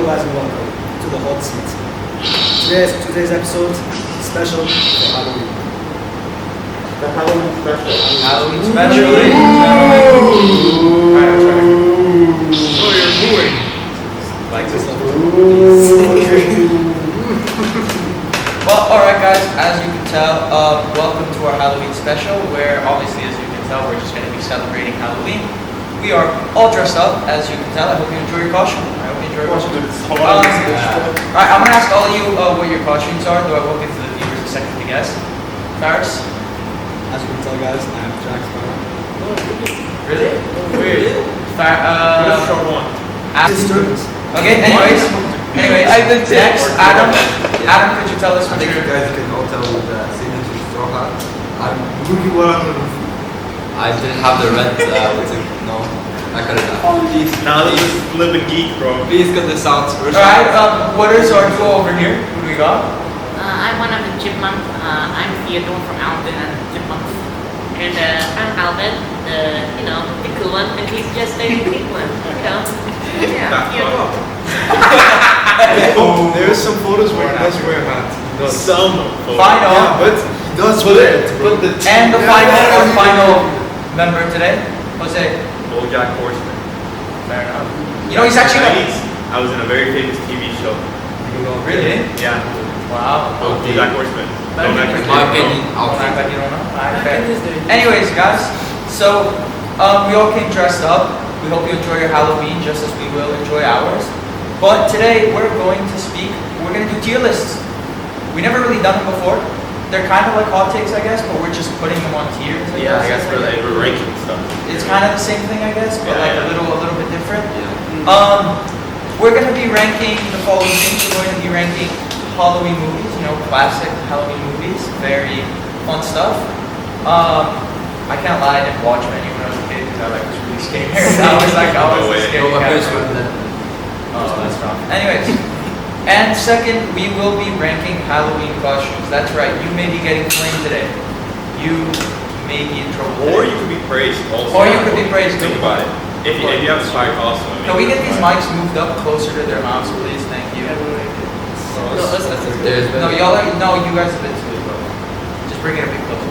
guys and welcome to the hot seat. Today's episode is special for Halloween. The Halloween special. Halloween special. Oh, you're mooing. Like this one. Well, alright guys, as you can tell, welcome to our Halloween special, where obviously as you can tell, we're just going to be celebrating Halloween. We are all dressed up, as you can tell. I hope you enjoy your costume. I hope you enjoy your costume. Alright, I'm going to ask all of you what your costumes are, though I will give the viewers a second to guess. Faris? As you can tell, guys, I am Jack Sparrow. Really? Weird. Just short one. Disturbance. Okay, anyways, next, Adam. Adam, could you tell us I what think you your... guys can all tell with the signature straw hat. I'm looking what I'm gonna do. I didn't have the red, what's it? No, I cut it out. Now that you live a geek, bro. Please cut this out. Alright, what is our duo over here? Who do we got? I'm one of the chipmunks. I'm Theodore from Alvin and the Chipmunks. And I'm Alvin, the cool one, and he's just a pink one, Yeah, Theodore. There are some photos where he does wear a hat. Some. Final. Yeah, but he does wear it, bro. And the final member today, Jose. BoJack Horseman. Fair enough. You know, he's actually... 90s, I was in a very famous TV show. Really? Yeah. Wow. BoJack Horseman. Don't act like In my you don't opinion, know. I'll Act like take you it. don't know? Alright, fair. Anyways, guys, so we all came dressed up. We hope you enjoy your Halloween just as we will enjoy ours. But today we're going to do tier lists. We never really done them before. They're kind of like hot takes, I guess, but we're just putting them on tiers. Yeah, I guess we're ranking stuff. It's kind of the same thing, I guess, but Yeah, like yeah. a little bit different. Yeah. We're gonna be ranking the following things. We're going to be ranking Halloween movies, classic Halloween movies, very fun stuff. I can't lie, I didn't watch many when I was a kid because I was really scared. I was No way. the scared No, my cat. parents were in that. Oh, that's rough. Anyways, and second, we will be ranking Halloween costumes. That's right, you may be getting flamed today. You may be in trouble Or today. you could be praised also. Or you could be praised. Think about it. If you have a fire costume. I mean, Can we get these mics moved up closer to their mouths, please? Thank you. No, you guys a bit too low. Just bring it a bit closer.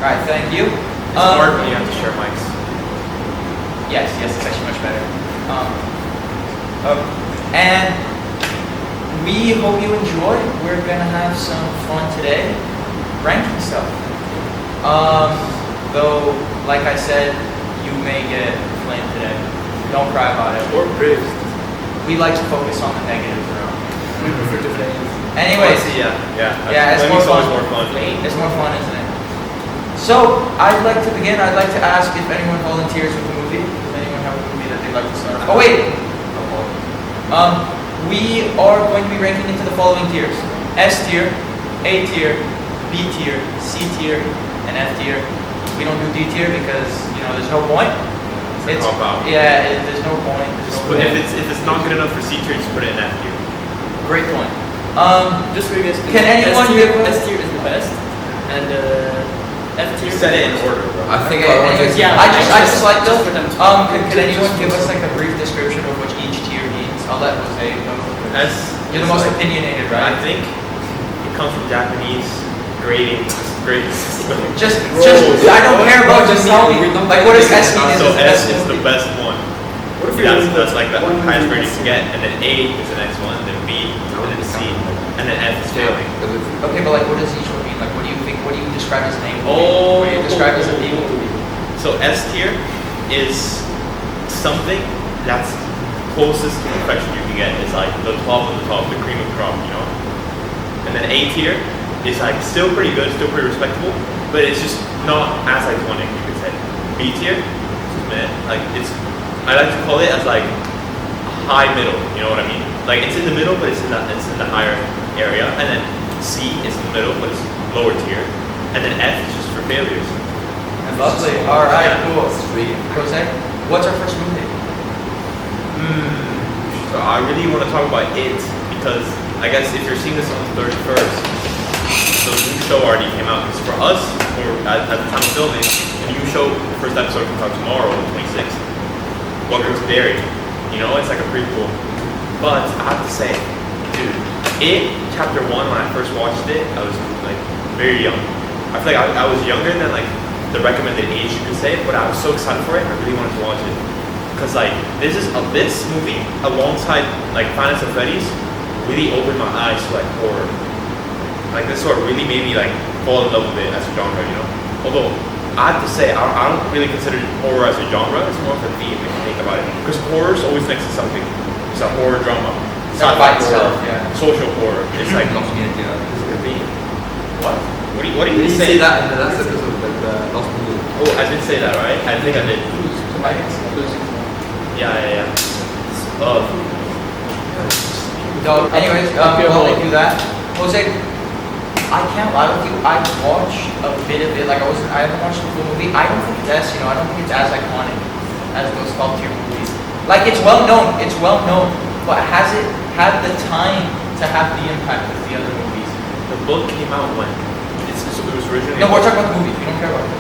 Alright, thank you. It's hard when you have to share mics. Yes, it's actually much better. And we hope you enjoy. We're gonna have some fun today, ranking stuff. Though, like I said, you may get flamed today. Don't cry about it. Or praised. We like to focus on the negatives around. We prefer to play. Anyways, Yeah. Yeah, it's Flaming's more always fun. more fun. it's more fun, isn't it? So, I'd like to begin. I'd like to ask if anyone volunteers with a movie. Does anyone have a movie that they'd like to start? Oh, wait! We are going to be ranking into the following tiers. S tier, A tier, B tier, C tier, and F tier. We don't do D tier because, there's no point. It's a cop-out. There's no point. But if it's not good enough for C tier, just put it in F tier. Great point. Just for you guys, Can anyone give us- S tier is the best, and F tier. Set it in order, bro. I think Okay, I want anyways, to. yeah. I just like just those. for them. Can anyone give us like a brief description of what each tier means? I'll let Jose go. S. You're the is most like- opinionated, I right? think it comes from Japanese grading system. Just, I don't care about just tell me. Like, what does S mean? Is So it the S best is the movie? best one. What if you're That's like the highest grade you can get, and then A is the next one, then B, and then C, and then F is failing. Okay, but like, what does each one mean? Like, what do you think? What do you describe as an A movie? Oh. What do you describe as a B movie? So S tier is something that's closest to perfection you can get. It's like the top of the top, the cream of the crop, And then A tier is like still pretty good, still pretty respectable, but it's just not as iconic, you could say. B tier, I like to call it as like high middle, you know what I mean? Like it's in the middle, but it's in the higher area, and then C is in the middle, but it's lower tier, and then F is just for failures. Lovely. All right, cool. Sweet. Jose, what's our first movie? So I really want to talk about it because I guess if you're seeing this on the 31st, the new show already came out. Because for us, at the time of filming, the new show, the first episode comes out tomorrow, the 26th. Welcome to Derry. It's like a prequel. But I have to say, dude, it chapter 1 when I first watched it, I was like very young. I feel like I was younger than like the recommended age you could say, but I was so excited for it. I really wanted to watch it because like this movie alongside like Finance of Freddy's really opened my eyes to like horror. Like this sort of really made me like fall in love with it as a genre, you know. Although I have to say I don't really consider horror as a genre. It's more of a theme if you think about it, because horror is always next to something. It's a horror drama. It's not by like itself, horror, yeah. social horror. It's like Lost Community. a theme. What? What do Did you you say? say that in the last episode, like the Lost Community? Oh, I did say that, right? I think I did. Yeah. So, anyways, while they do that, Jose, I can't lie with you. I watched a bit of it. Like I haven't watched the full movie. I don't think it's I don't think it's as iconic as those top tier movies. Like it's well known, but has it had the time to have the impact of the other movies? The book came out when? It was originally. No, we're talking about the movie. We don't care about it.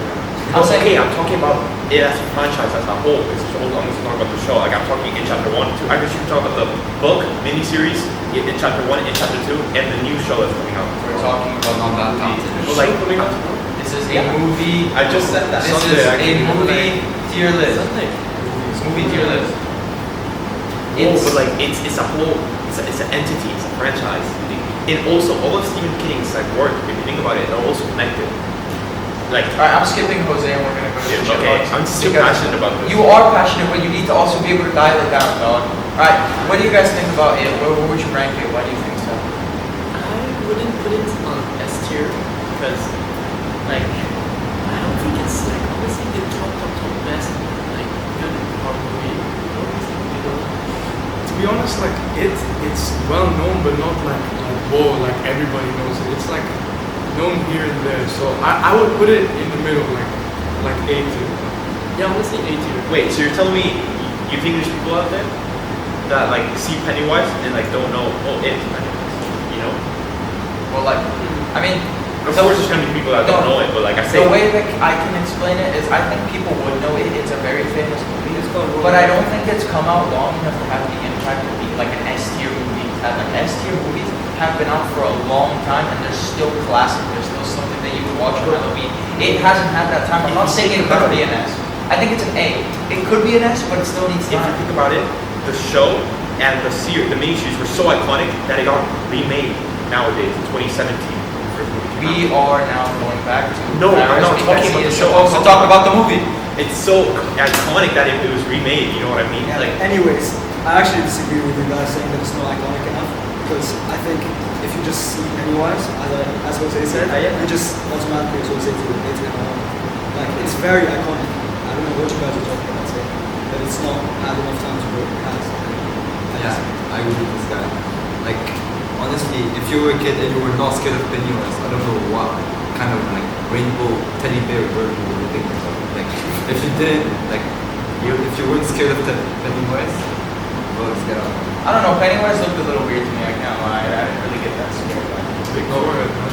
I'm saying, okay, I'm talking about it as a franchise as a whole. I'm just talking about the show. Like I'm talking in chapter 1, 2. I guess you can talk about the book, miniseries, in chapter 1, in chapter 2, and the new show that's coming out. We're talking about Not that movie. counted. Oh, like coming out? This is a movie. I just said that. This Sunday, is a actually. movie tier list. It's movie tier list. But like it's a whole, it's an entity, it's a franchise. And also all of Stephen King's like work, if you think about it, they're also connected. Like Alright, I'm skipping Jose and we're gonna go to the okay, Chipmunks I'm still because passionate about this. You are passionate, but you need to also be able to dial it down, dog. Alright, what do you guys think about it? Where would you rank it? Why do you think so? I wouldn't put it on S tier because, like, I don't think it's like obviously the top best like good horror movie. To be honest, like it's well known, but not like whoa, like everybody knows it. It's like known here and there. So I would put it in the middle, like A tier. Yeah, honestly, A tier. Wait, so you're telling me you think there's people out there that like see Pennywise and like don't know it's Pennywise, you know? Well, like, I mean, Of course there's gonna be people that don't know it, but like I say the way that I can explain it is I think people would know it. It's a very famous movie. But I don't think it's come out long enough to have the impact of being like an S tier movie. Like S tier movies have been out for a long time and they're still classic. They're still something that you would watch on Halloween. It hasn't had that time. I'm not saying it could be an S. I think it's an A. It could be an S, but it still needs if you time. think about it, the show and the miniseries were so iconic that it got remade nowadays in 2017. We are now going back to No, I'm not because talking about he the is show. supposed to talk about the movie. It's so iconic that it was remade, you know what I mean? Yeah, Like anyways, I actually disagree with you guys saying that it's not iconic enough, because I think if you just see Pennywise, as Jose said, you just automatically associate it with it. Like, it's very iconic. I don't know what you guys are talking about saying, but it's not had enough time to work. It has. Yeah, I agree with this guy. Like, honestly, if you were a kid and you were not scared of Pennywise, I don't know what kind of like rainbow teddy bear version you were thinking of. Like, if you didn't, like, if you weren't scared of Pennywise, well, let's get out. I don't know, Pennywise looked a little weird to me, I can't lie. I didn't really get that scared by him. Big forehead, man.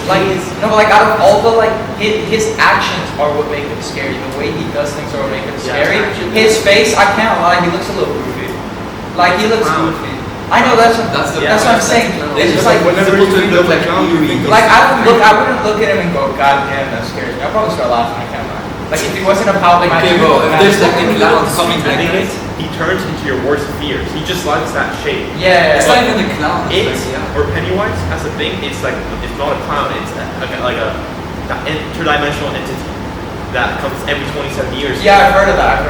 Like, no, but like out of all the like, his actions are what make him scary. The way he does things are what make him scary. His face, I can't lie, he looks a little goofy. Like, he looks goofy. I know that's what I'm saying. It's just like, Whenever you think of like clown, you think of like I wouldn't look at him and go, God damn, that scares me. I'd probably start laughing, I can't lie. Like, if he wasn't a power Like, magic, okay, bro, if there's like a clown coming I like think this, he turns into your worst fears. He just likes that shape. yeah, it's not even the clown. It It's like, yeah. or Pennywise as a thing, it's like it's not a clown. It's like a interdimensional entity that comes every 27 years. yeah, I've heard of that.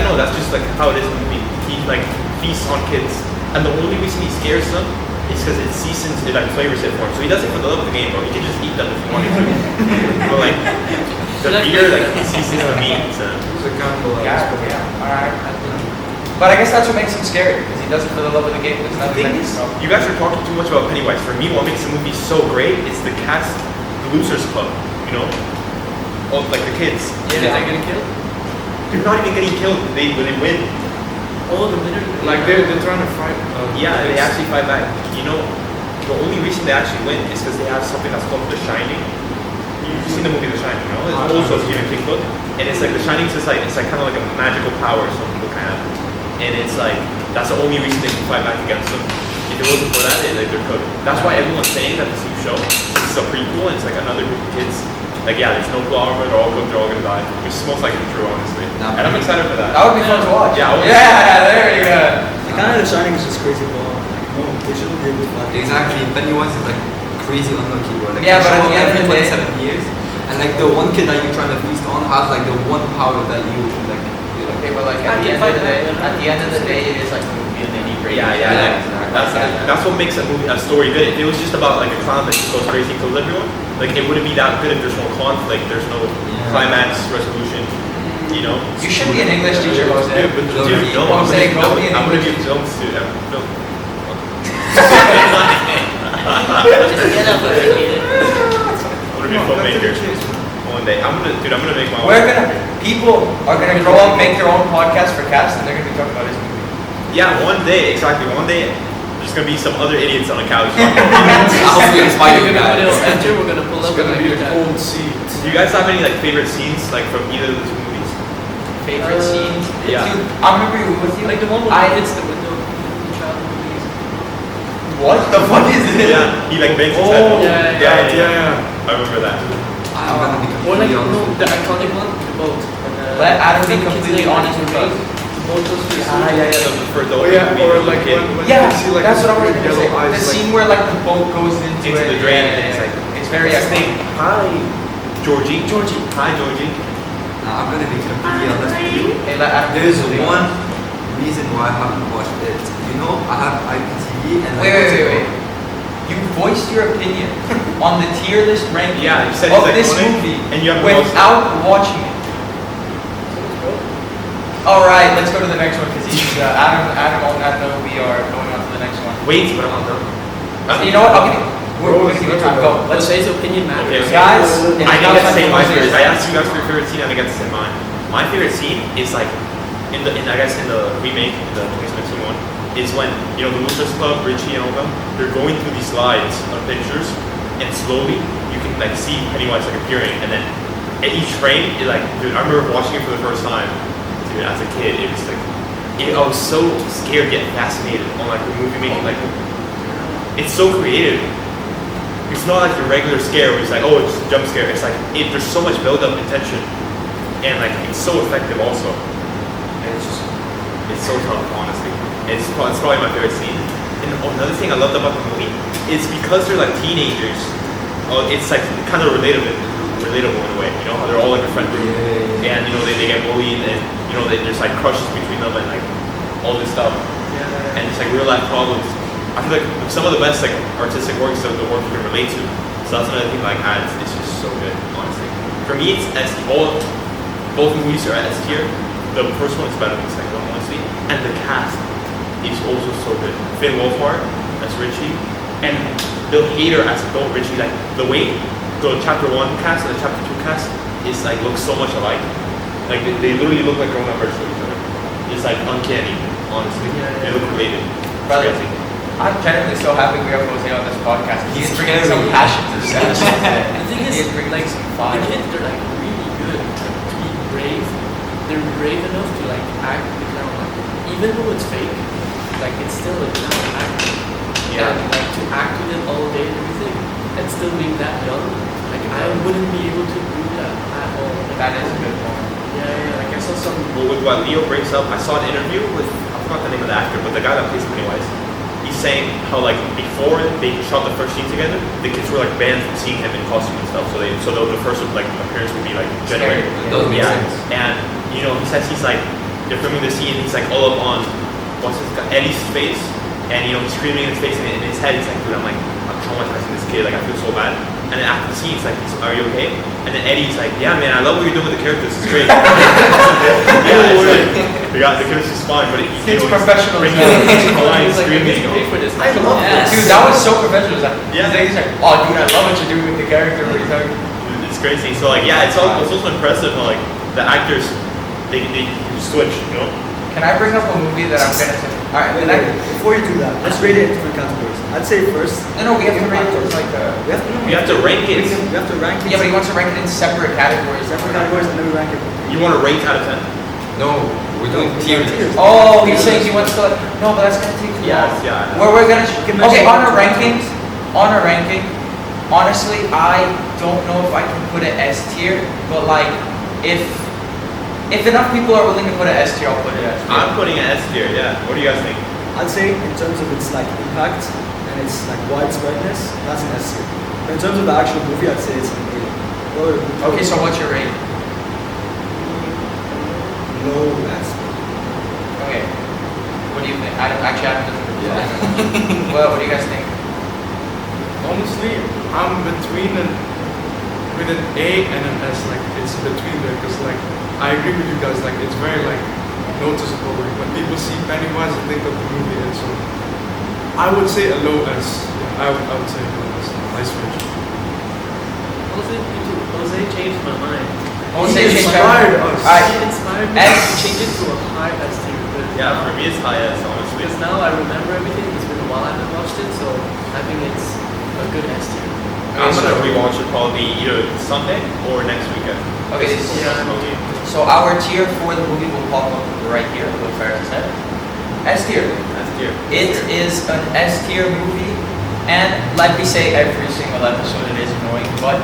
No, that's just like how it is in the movie. He like feasts on kids, and the only reason he scares them is because it seasons, it like flavors it for him. So he does it for the love of the game, bro. He can just eat them if he wanted to. But like the fear, like he seasons the meat. So. It's a cannibal. Yeah, alright. But I guess that's what makes him scary, because he does it for the love of the game. There's The nothing thing that is, can stop you guys are talking too much about Pennywise. For me, what makes the movie so great is the cast, the Losers Club. You know, all like the kids. Yeah, they're getting killed. They're not even getting killed. They win. Oh, the winner. Like they're trying to fight. Yeah, they actually fight back. You know, the only reason they actually win is because they have something that's called The Shining. You've seen the movie The Shining, you know? It's also a Stephen King book, and it's like The Shining is just like it's like kind of like a magical power some people can have. and it's like that's the only reason they can fight back against them. If it wasn't for that, they're cooked. That's why everyone's saying that this new show, this is a prequel, and it's like another group of kids. Like, yeah, there's no plot armor, they're all cooked, they're all gonna die. Which is most likely true, honestly. Nah, And I'm excited for that. That would be fun to watch. Yeah, I would- Yeah, there you go. Like, kind of The Shining is just crazy long. Like, no, they shouldn't be able to fight. Exactly. Pennywise is like crazy unlucky, bro. Like, Yeah, they but show at the end of every the day- 27 years, and like the one kid that you're trying to feast on has like the one power that you like. You're like, Okay, but like at the end of the day, it is like a movie and they need great. Yeah, yeah, that's what makes a story good. If it was just about like a clown that just goes crazy and kills everyone, like it wouldn't be that good if there's no conflict, there's no climax resolution, you know. You should be an English teacher, Jose. Yeah, but Dude, no, I'm saying go be an I'm gonna English be a film student. Film. Just get up with it. I'm gonna be a filmmaker one day. I'm gonna make my own. People are gonna grow up, make their own podcast for Cast, and they're gonna be talking about his movie. Yeah, one day, exactly. One day, there's gonna be some other idiots on the couch. I'll be inspired, We're gonna guys. enter, we're gonna pull It's up gonna and be like a that. cold seat. Do you guys have any like favorite scenes like from either of the two movies? Favorite scenes? Yeah. Dude, I'm gonna be with you. Like the one when he hits the window in the child movies. What the fuck is this? Yeah, he like bangs his Oh, head. yeah. I remember that. I'm gonna be Or like, completely honest. no, the iconic one, the boat. And, Let Adam be the kids completely like honest with us. The boat goes through the So for the Oh yeah, movie, or the like kid when Yeah, you see like that's the what I was big gonna say. yellow eyes, The like, scene where like the boat goes into into it, the drain yeah, and it's like it's very what's his iconic. name? Hi, Georgie. Georgie. Hi, Georgie. I'm gonna be completely honest with you. Hey, let Adam There's be completely one honest. reason why I haven't watched it. You know, I have IPTV and like, Wait. You voiced your opinion on the tier list ranking Yeah, you said of it's this iconic, movie and you haven't watched it. without watching it. All right, let's go to the next one because Adam on that note, we are going on to the next one. Wait, but I'm not done. You know what? I'll give you. We're gonna give you time. Go. Let's Let's say his opinion matters. Okay. guys. I didn't get to say my favorite. I asked you guys for your favorite scene. I didn't get to say mine. My favorite scene is like in the remake, the 2017 one, is when you know the Losers Club, Richie and all them, they're going through these slides of pictures, and slowly you can like see Pennywise like appearing, and then at each frame, it like, dude, I remember watching it for the first time, dude, as a kid. It was like, I was so scared yet fascinated on like the movie making. Like, it's so creative. It's not like your regular scare where it's like, oh, it's just a jump scare. It's like there's so much build up and tension, and like it's so effective also. And it's so tough, honestly. It's probably my favorite scene. And another thing I loved about the movie is because they're like teenagers. It's like kind of relatable in a way. You know how they're all like a friend group, and you know they get bullied, and you know there's like crushes between them and like all this stuff, and it's like real life problems. I feel like some of the best like artistic works of the work you can relate to. So that's another thing like adds. It's just so good, honestly. For me, it's both movies are S tier. The first one is better than the second one, honestly, and the cast is also so good. Finn Wolfhard as Richie, and Bill Hader as adult Richie. Like the way the chapter 1 cast and the chapter 2 cast is like looks so much alike. Like they literally look like grown-up versions of each other. It's like uncanny, honestly. They look related. It's Brother, crazy. I'm genuinely so happy we have Jose on this podcast. He's bringing some scary. passion to the set. The thing is, He's bringing like, some the fire. kids, they're like really good to be brave. They're brave enough to like act the clown. Like, even though it's fake, like it's still a clown act. Yeah. And like to act with it all day and everything, and still being that young, like I wouldn't be able to do that at all. Like, That is a good point. Yeah. Like I saw some. Well, with what Leo brings up, I saw an interview with, I forgot the name of the actor, but the guy that plays Pennywise. He's saying how like before they shot the first scene together, the kids were like banned from seeing him in costume and stuff. So the first like appearance would be like January. Scary. Doesn't make Yeah. sense. And you know he says he's like they're filming the scene. He's like all up on what's his guy Eddie's face, and you know he's screaming in his face, and in his head he's like, dude, I'm traumatizing this kid. Like I feel so bad. And then after the scene, he's like, are you okay? And then Eddie's like, yeah, man, I love what you're doing with the characters. It's great. Yeah, it's like, the kid's just fine, but it, you It's know, he's professional. bringing He's it line, He's like, I screaming. get to pay for this. I love Yes. Dude, that was so professional. He's like, Yeah. he's like, oh, dude, I love what you're doing with the character. What he's like, It's crazy. So like, yeah, it's also impressive how like the actors they switch, you know. can I bring up a movie that I'm gonna say? All right, Wait, then before you do that, let's rate it in different categories. I'd say first, no, we have to rate it as like we have to, You have to rank it. we have to rank it. yeah, but he wants to rank it in separate categories. separate categories and then we rank it. You want to rate out of 10? No, we're doing tier list. Oh, he's saying he wants to. No, but that's gonna take too Yes, long. yeah. Where we're gonna. can Okay, mention on our one rankings. On our ranking. Honestly, I don't know if I can put an S tier, but like, if enough people are willing to put an S tier, I'll put it S tier. I'm putting an S tier. Yeah. What do you guys think? I'd say in terms of its like impact and its like widespreadness, that's an S tier. But in terms of the actual movie, I'd say it's an A. Okay, so what's your rating? low S. Okay. What do you think? I haven't listened to this. Yeah. Well, what do you guys think? Honestly, I'm between with an A and an S. Like it's between there, because like I agree with you guys. Like it's very like noticeable. Like when people see Pennywise, they think of the movie, and so I would say a low S. Yeah, I would say a low S. I switch. Jose changed my mind. Jose He changed inspired our- us. Alright. He inspired me S. to change it to a high S tier. Yeah, for me it's high S, honestly. Because now I remember everything. It's been a while I haven't watched it, so I think it's a good S tier. I'm Okay, gonna so- rewatch it probably either Sunday or next weekend. Okay, This is yeah. movie. So our tier for the movie will pop up right here, what Farrah said. S tier. S tier. It is an S tier movie, and like we say every single episode, it is annoying, but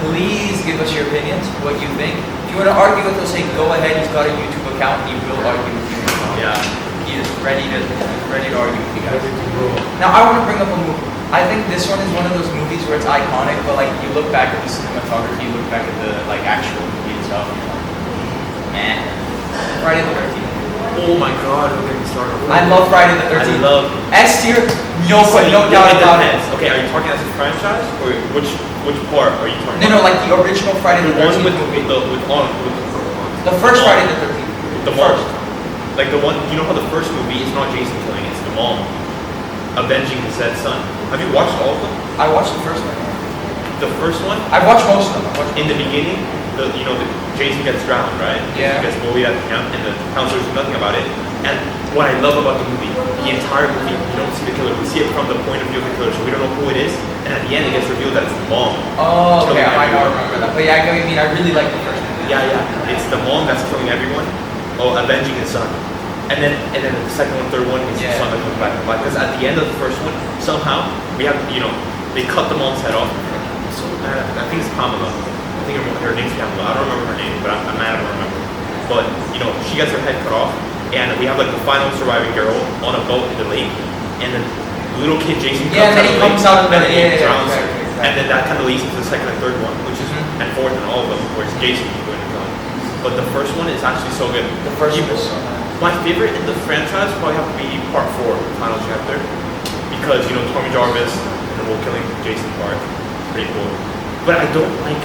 please give us your opinions, what you think. If you want to argue with us, hey, go ahead, he's got a YouTube account, he will argue with you. Yeah. He is ready to argue with you guys. Ready to roll. Now I want to bring up a movie. I think this one is one of those movies where it's iconic, but like you look back at the cinematography, you look back at the like actual movie itself, you're like, man. Friday the 13th. Oh my God, we're getting started. I love Friday the I 13th. love S tier, no it doubt about it. depends. Okay, are you talking as a franchise or which part are you talking No, about? like the original Friday the The one 13th with movie. with The first mom. Friday the 13th. The mom. Like the one, you know how the first movie is not Jason killing, it's the mom avenging his dead son. Have you watched all of them? I watched the first one. The first one, I watched most of them. in the beginning, the Jason gets drowned, right? Yeah. He gets bullied at the camp, and the counselors do nothing about it. And what I love about the movie, the entire movie, you don't see the killer. We see it from the point of view of the killer, so we don't know who it is. And at the end, it gets revealed that it's the mom. Oh, okay, Killing I might not everyone. remember that. But yeah, I know what you mean. I really like the first one. Yeah. It's the mom that's killing everyone, avenging his son. And then the second one, third one is Yeah. the son that comes back to life. Because at the end of the first one, somehow we have they cut the mom's head off. It's so bad. I think it's Pamela. I think her name's Pamela. I don't remember her name, but I'm mad I don't remember. But she gets her head cut off, and we have like the final surviving girl on a boat in the lake, and then little kid Jason Yeah, and then he comes out of the and he yeah, drowns. exactly. And then that kind of leads into the second and third one, which is Mhm. and fourth and all of them, where it's Jason going to kill him. But the first one is actually so good. The first one People- is so nice. My favorite in the franchise probably have to be part 4, final chapter, because Tommy Jarvis and the whole killing Jason part, pretty cool. But I don't like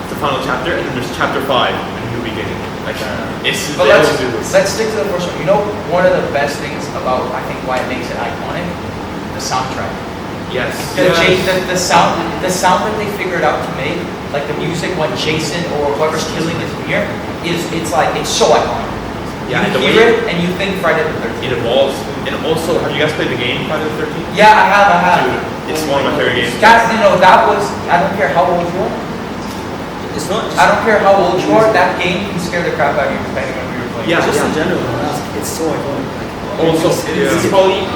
the final chapter, and then there's chapter 5, A New Beginning. Like it's But they let's, always do this. let's stick to the first one. One of the best things about, I think, why it makes it iconic, the soundtrack. Yes. The sound that they figured out to make, like the music when Jason or whoever's killing is near, it's so iconic. Yeah, and the You way hear it and you think Friday the 13th. it evolves, and also, have you guys played the game Friday the 13th? Yeah, I have. Dude, it's one of my favorite games. That was, I don't care how old you are. It's not just, I don't care how old you are, that game can scare the crap out of you depending on who you're playing. Yeah. just in general, it's so iconic. Also, It's- it's probably,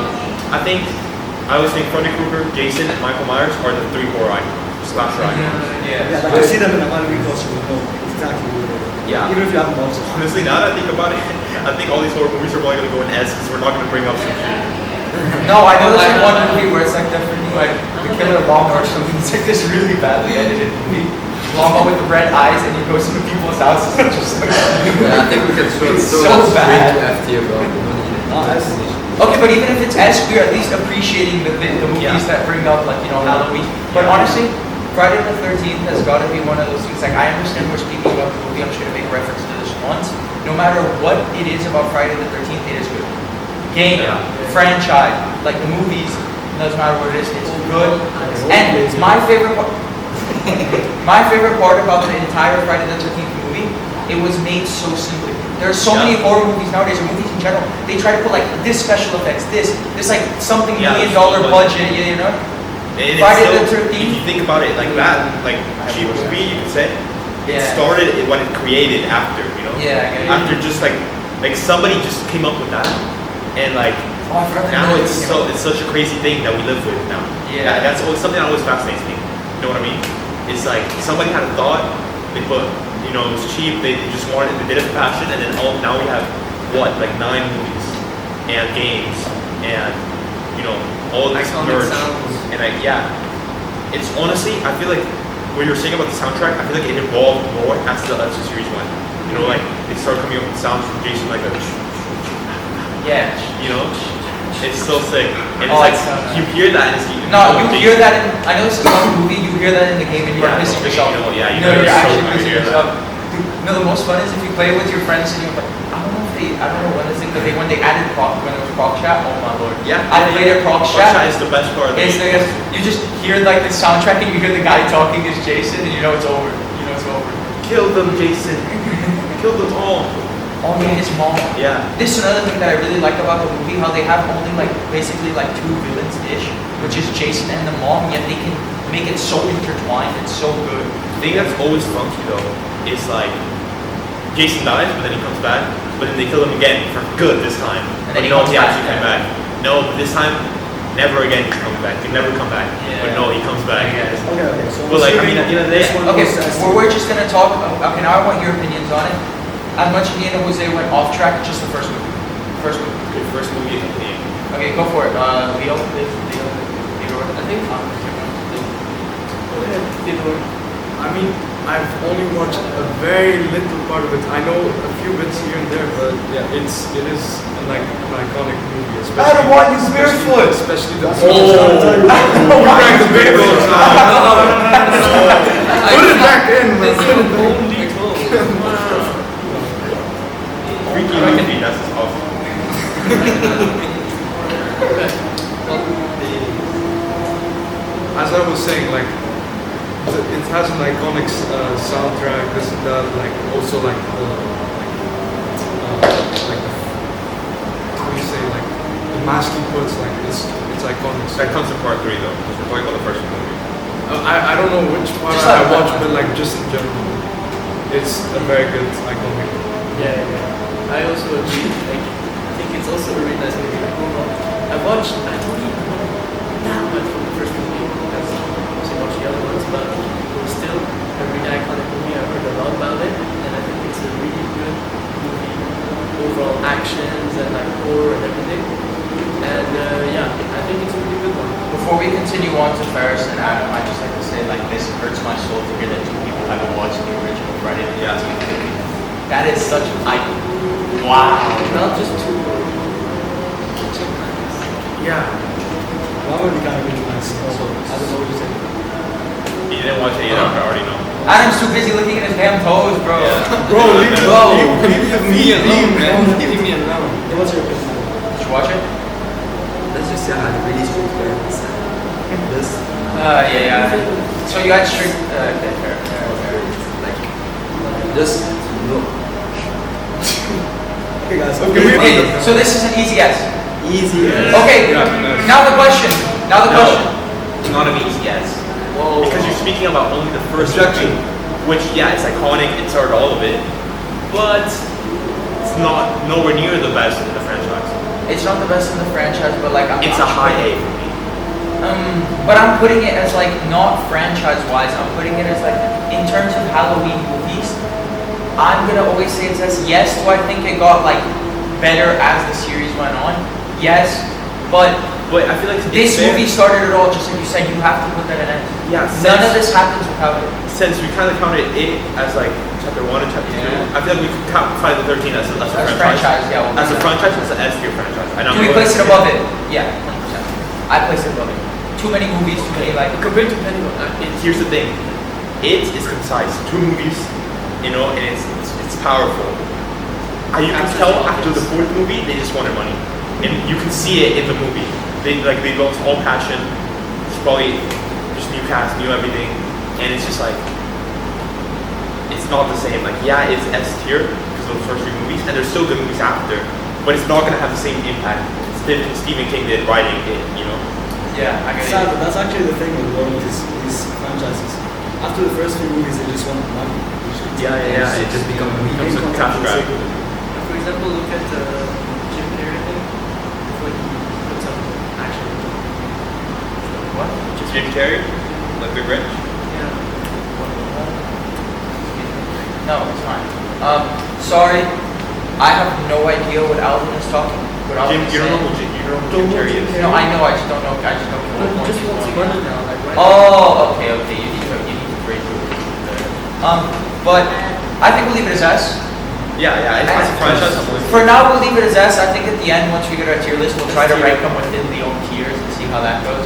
I always think Freddy Krueger, Jason, and Michael Myers are the 3 horror icons, slasher icons. Yeah, Yeah. like you see them in a Halloween costume, you know exactly who it is. Yeah. Even if you haven't watched it. Honestly, now that I think about it, I think all these horror movies are probably gonna go in S because we're not gonna bring up some shit. No, I know there's like one movie where it's like the freaking like the killer Longmore or something. It's like this really badly edited movie. Longmore with the red eyes and he goes into people's houses and just like Yeah, I think we can throw It's throw so that straight bad. to F tier, bro. We don't need it. Ah, that's- Okay, but even if it's S, we're at least appreciating the movies Yeah. that bring up like Halloween. But honestly, Friday the 13th has got to be one of those things. Like I understand we're speaking about the movie. I'm just gonna make reference to this once. No matter what it is about Friday the 13th, it is good. Game, Yeah. franchise, like the movies, doesn't matter what it is, it's good. And my favorite part, my favorite part about the entire Friday the 13th movie, it was made so simply. There are so many horror movies nowadays, or movies in general. They try to put like this special effects, this like something Yeah, $1 million so budget, you know? And Friday it's the still, 13th. if you think about it like that, like cheap movie, you could say, it Yeah. started when it created after, Yeah, I get it. After just like Like somebody just came up with that, and like Oh, I forgot now that it's such a crazy thing that we live with now. Yeah. That's always something that always fascinates me. You know what I mean? It's like somebody had a thought, they put, you know, it was cheap, they just wanted, they did it with passion, and then now we have what, like 9 movies and games and you know all this Iconic merch. sounds. And yeah, it's honestly, I feel like what you were saying about the soundtrack, I feel like it evolved more as the series went. You know, like they started coming up with sounds from Jason, like a, Yeah. you know, it's so sick. And Oh, it's like it's so nice. you hear that and it's No, you hear that in, I know this is not a movie, you hear that in the game and you're Yeah, pissing no, yourself. you know, yeah, you no, know you're you're so actually gonna pissing hear yourself. Dude, no, the most fun is if you play it with your friends and you're like, I don't know when is it, because when they added Croc, when it was Croc Chat, oh my lord. Yeah, I played a Croc Chat Chat. is the best part of the It's game. like, you just hear like the soundtrack and you hear the guy talking as Jason and you know it's over. You know it's over. Kill them, Jason. Kill them all. Oh yeah, his mom. Yeah. This is another thing that I really like about the movie, how they have only like basically like 2 villains-ish, which is Jason and the mom, yet they can make it so intertwined, it's so good. The thing that's always funky though is like Jason dies, but then he comes back, but then they kill him again for good this time. And then But he no, comes he back, actually yeah. came back. No, but this time, never again he's coming back. He never come back. Yeah. But no, he comes back. Yeah. Okay, so But like, I mean, assuming at the end of the this day, one Okay, goes to S tier. we're just gonna talk, okay, now I want your opinions on it. As much as me and Jose went off track, just the first movie. First movie. the first movie in the game. Okay, go for it. Leo. I think go ahead, Theodore. I mean, I've only watched a very little part of it. I know a few bits here and there, but yeah, it is like an iconic movie. Especially, I don't want you barefoot. Especially the That's what I'm trying to tell you. You drank the big ones. Put it back in, man. This is only goal. Freaky movie, that's just awesome. As I was saying, like it has an iconic soundtrack. This and that, like also like how do you say, like the mask he puts, like it's iconic. That comes in part 3 though, because we're talking about the first movie. I don't know which part Just I like watched, that. but like just in general, it's a very good iconic. Yeah. I also agree. Like, I think it's also a really nice movie. Like, overall, I don't even know that much from the first movie because I watched the other ones, but it was still a really iconic movie. I heard a lot about it, and I think it's a really good movie. Overall actions and like horror and everything. And yeah, I think it's a really good one. Before we continue on to Ferris and Adam, I just like to say, like, this hurts my soul to hear that 2 people haven't watched the original Friday the 13th movie. That is such wow. Not just two. Yeah. That would be kind of really nice. Also, I don't know what you say. You didn't watch it either, I already know. Adam's too busy looking at his damn toes, bro. Bro, leave me alone, man. Leave me alone. Yeah, what's your opinion? Did you watch it? Let's just say I had really strict parents. This. Yeah. So you had strict, okay, fair. Like, just look. Okay, guys. Okay, so this is an easy yes. Easy. Okay, now the question. No, it's not an easy yes. Whoa. Because you're speaking about only the first Objection. movie, which yeah, it's iconic, it started all of it, but it's not nowhere near the best in the franchise. It's not the best in the franchise, but like It's a high A for me. But I'm putting it as like not franchise-wise. I'm putting it as like in terms of Halloween movies. I'm gonna always say it says yes. Do I think it got like better as the series went on? Yes, but But I feel like this it's fair- movie started it all. Just like you said, you have to put that in it. Yeah, None of this happens without it. since we kind of counted it as like chapter 1 and chapter 2, Yeah. I feel like we could count Friday the 13th as a As franchise. franchise, yeah. we'll As do a that. franchise, it's an S tier franchise. And I'm Do we going place to it above it? Yeah, 100%. I place it above it. Too many movies, too many like. Compared to Pennywise, Here's the thing, it is concise. 2 movies, you know, and it's powerful. You can After tell the after the audience. 4th movie, they just wanted money, and you can see it in the movie. They lost all passion. It's probably just new cast, new everything, and it's just like it's not the same. Like yeah, it's S tier because of those first 3 movies, and there's still good movies after, but it's not gonna have the same impact. Stephen King did writing it, you know. Yeah, I get Sad, it. but that's actually the thing with a lot of these franchises. After the first few movies, they just want money. Yeah. It just becomes becomes a cash grab. for example, look at Jim Carrey thing. It's like he puts some action. What? Jim Carrey, like Big Rich. Yeah. No, it's fine. Sorry, I have no idea what Alvin is talking. What Alvin Jim, is you don't know saying. who Jim Carrey is. No, I know. I just don't know. I just don't know. No, what he just point wants he's money going. now, like right Oh, okay. You need to phrase it. But I think we'll leave it as S. Yeah, it's a franchise. For now, we'll leave it as S. I think at the end, once we get our tier list, we'll try to rank them within the own tiers and see how that goes.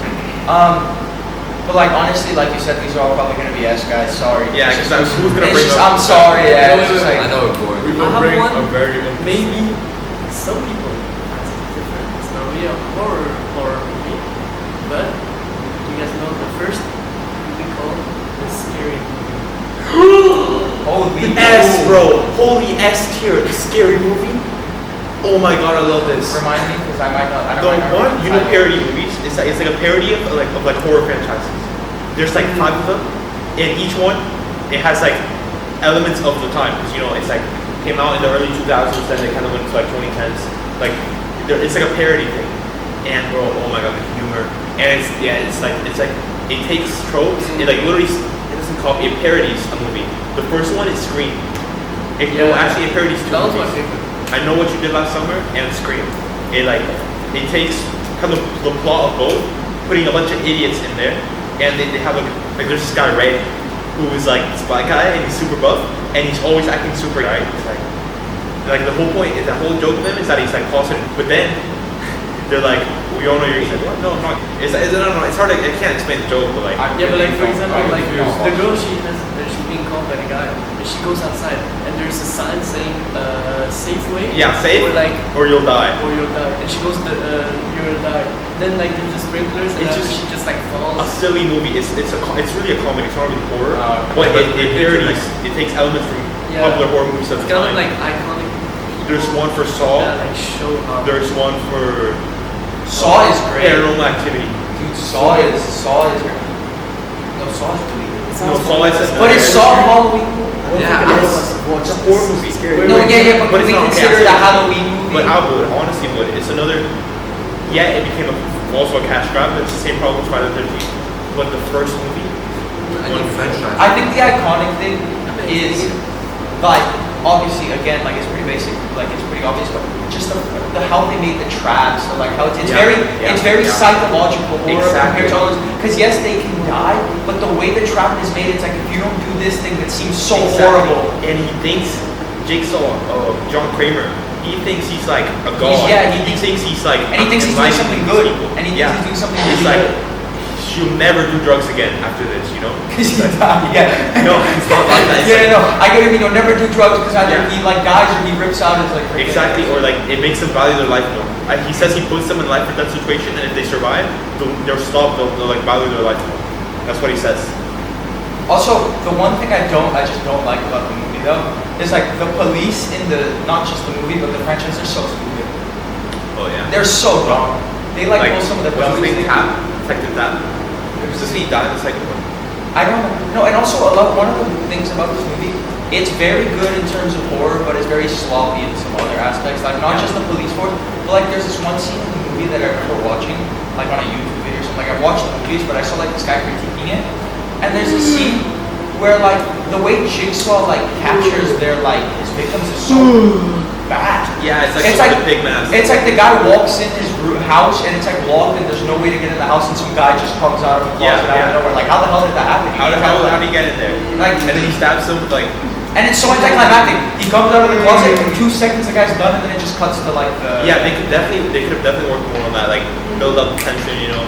But like honestly, like you said, these are all probably gonna be S guys. Sorry. Yeah, It's because just- who's gonna it's bring just, up? I'm sorry. Yeah. No, It's just no, like, I know, boy. We I will have bring one. a very Maybe some people find it different. It's not really a horror movie, but you guys know the first movie called The Scary Movie. holy S, bro. Holy S tier. The scary movie. Oh my god, I love this. Remind me, because I might not. I The don't might not one, you know, remember. parody movies. It's like a parody of like horror franchises. There's like 5 of them, and each one it has like elements of the time because you know it's like came out in the early 2000s, then they kind of went to like 2010s. Like it's like a parody thing, and bro, oh my god, the humor, and it's like it takes tropes, it like literally it doesn't copy, it parodies a movie. The first one is Scream. Actually it parodies 2 That was my movies. favorite. I Know What You Did Last Summer and Scream. It takes kind of the plot of both, putting a bunch of idiots in there, and they have like there's this guy Ray, who is like this black guy and he's super buff, and he's always acting super right. It's like the whole point is the whole joke of him is that he's like closeted, but then they're like, we all know you're. He's like, what? No, I'm not. It's I don't know. It's hard. I can't explain the joke, but like. Yeah, but like for example, like confused. the girl she's being called by the guy, and she goes outside, and there's a sign saying Safeway. Yeah, safe Or or you'll die. you'll die, and she goes you'll die. Then like there's the sprinklers, and It's then just she just like A falls. silly movie. It's really a comedy. It's not really horror, Okay. but it parodies. It takes elements from Yeah. popular horror movies of It's the kind of time. like iconic. There's one for Saw. Yeah, like show how. There's one for Saw is great. Paranormal Activity. Dude, Saw is no, Saw is really good. No, Saw is But it's Saw Halloween. I don't Yeah, think any of I- us have watched It's a horror movie. Scary No, Movie. yeah, but But we it's not- consider yeah, it a Halloween movie. But I would, honestly would. It's another, yeah, it became also a cash grab, but it's the same problem with Friday the 13th. But the first movie, I need franchise. I think the iconic thing is, like, obviously, again, like, it's pretty basic, like, it's pretty obvious, but just the how they made the traps, so, like, how it's very psychological horror Exactly. compared to others. Because, yes, they can die, but the way the trap is made, it's like, if you don't do this thing that seems so horrible. And he thinks, Jigsaw, John Kramer, he thinks he's like a god. He thinks he's like, And he thinks he's doing something good, and he thinks he's doing something He's really like, good. she'll never do drugs again after this, you know? Because he died, yeah. No, it's not like that. It's Yeah, like- no, I get it, he'll never do drugs because either Yeah. he, like, dies or he rips out his, like, freaking- Exactly, or like it makes them value their life more. He says he puts them in life or death situation, and if they survive, they'll stop. They'll like value their life more. That's what he says. Also, the one thing I just don't like about the movie though, is like the police in not just the movie, but the franchise are so stupid. Oh yeah. They're so dumb. They like pull some of the what's his dumbest name? things. Tap, Detective Tap. Doesn't he die in the second one? I don't know. No, and also one of the things about this movie, it's very good in terms of horror, but it's very sloppy in some other aspects. Like not just the police force, but like there's this one scene in the movie that I remember watching, like on a YouTube video or something. Like I watched the movies, but I saw like this guy critiquing it, and there's a scene where like the way Jigsaw like captures their like his victims is so bad. Yeah, it's like the pig mask. It's like the guy walks in his house and it's like locked and there's no way to get in the house and some guy just comes out of the closet out of nowhere. Like how the hell did that happen? How did he get in there? Like And then he stabs him with like. and it's so anticlimactic. He comes out of the closet in 2 seconds the guy's done and then it just cuts to like the Yeah, they could have definitely worked more on that. Like build up the tension, you know,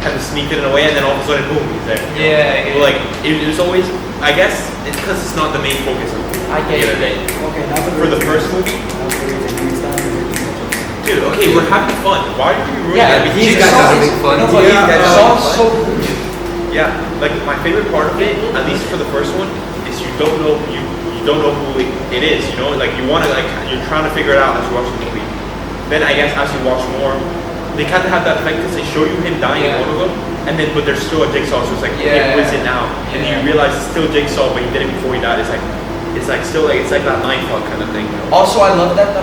kind of sneak it in a way, and then all of a sudden, boom, he's there. you know? Yeah, Well, like it was always. I guess it's because it's not the main focus of the movie. I get at the end of the day. Okay, now For the first movie, Now for the rating, it's down to rating. dude. Okay, we're having fun. Why are you ruining Yeah, that? these Jigsaw guys are is- having fun. No, but These guys are Jigsaw having is so fun. good. Yeah, like my favorite part of it, at least for the first one, is you don't know who it is. You know, like you want to you're trying to figure it out as you watch the movie. Then I guess as you watch more, they kind of have that effect because they show you him dying in Yeah. one of them, and then but there's still a Jigsaw, so it's like, Yeah. okay, who is it now? And Yeah. you realize it's still Jigsaw, but he did it before he died. It's like, it's like still like it's like that mindfuck kind of thing. You know? Also, I love that the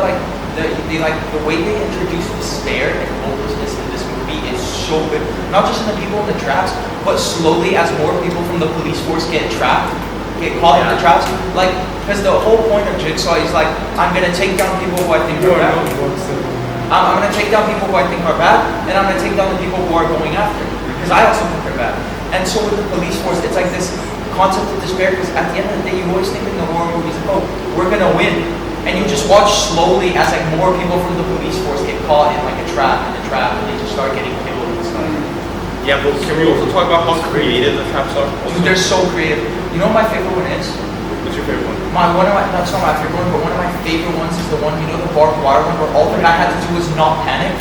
way they introduce despair and hopelessness in this movie is so good. Not just in the people in the traps, but slowly as more people from the police force get caught in the traps. Like, because the whole point of Jigsaw is like, I'm gonna take down people who I think are bad. I'm gonna take down people who I think are bad, and I'm gonna take down the people who are going after. Because I also think they're bad. And so with the police force, it's like this concept of despair. Because at the end of the day, you always think in the horror movies, oh, we're gonna win. And you just watch slowly as like more people from the police force get caught in like a trap, and they just start getting killed and stuff. Yeah, but can we also talk about how creative the traps are? Dude, they're so creative. You know what my favorite one is? What's your favorite one? That's not my favorite one, but one of my favorite ones is the one, you know, the barbed wire one, where all the guy had to do was not panic.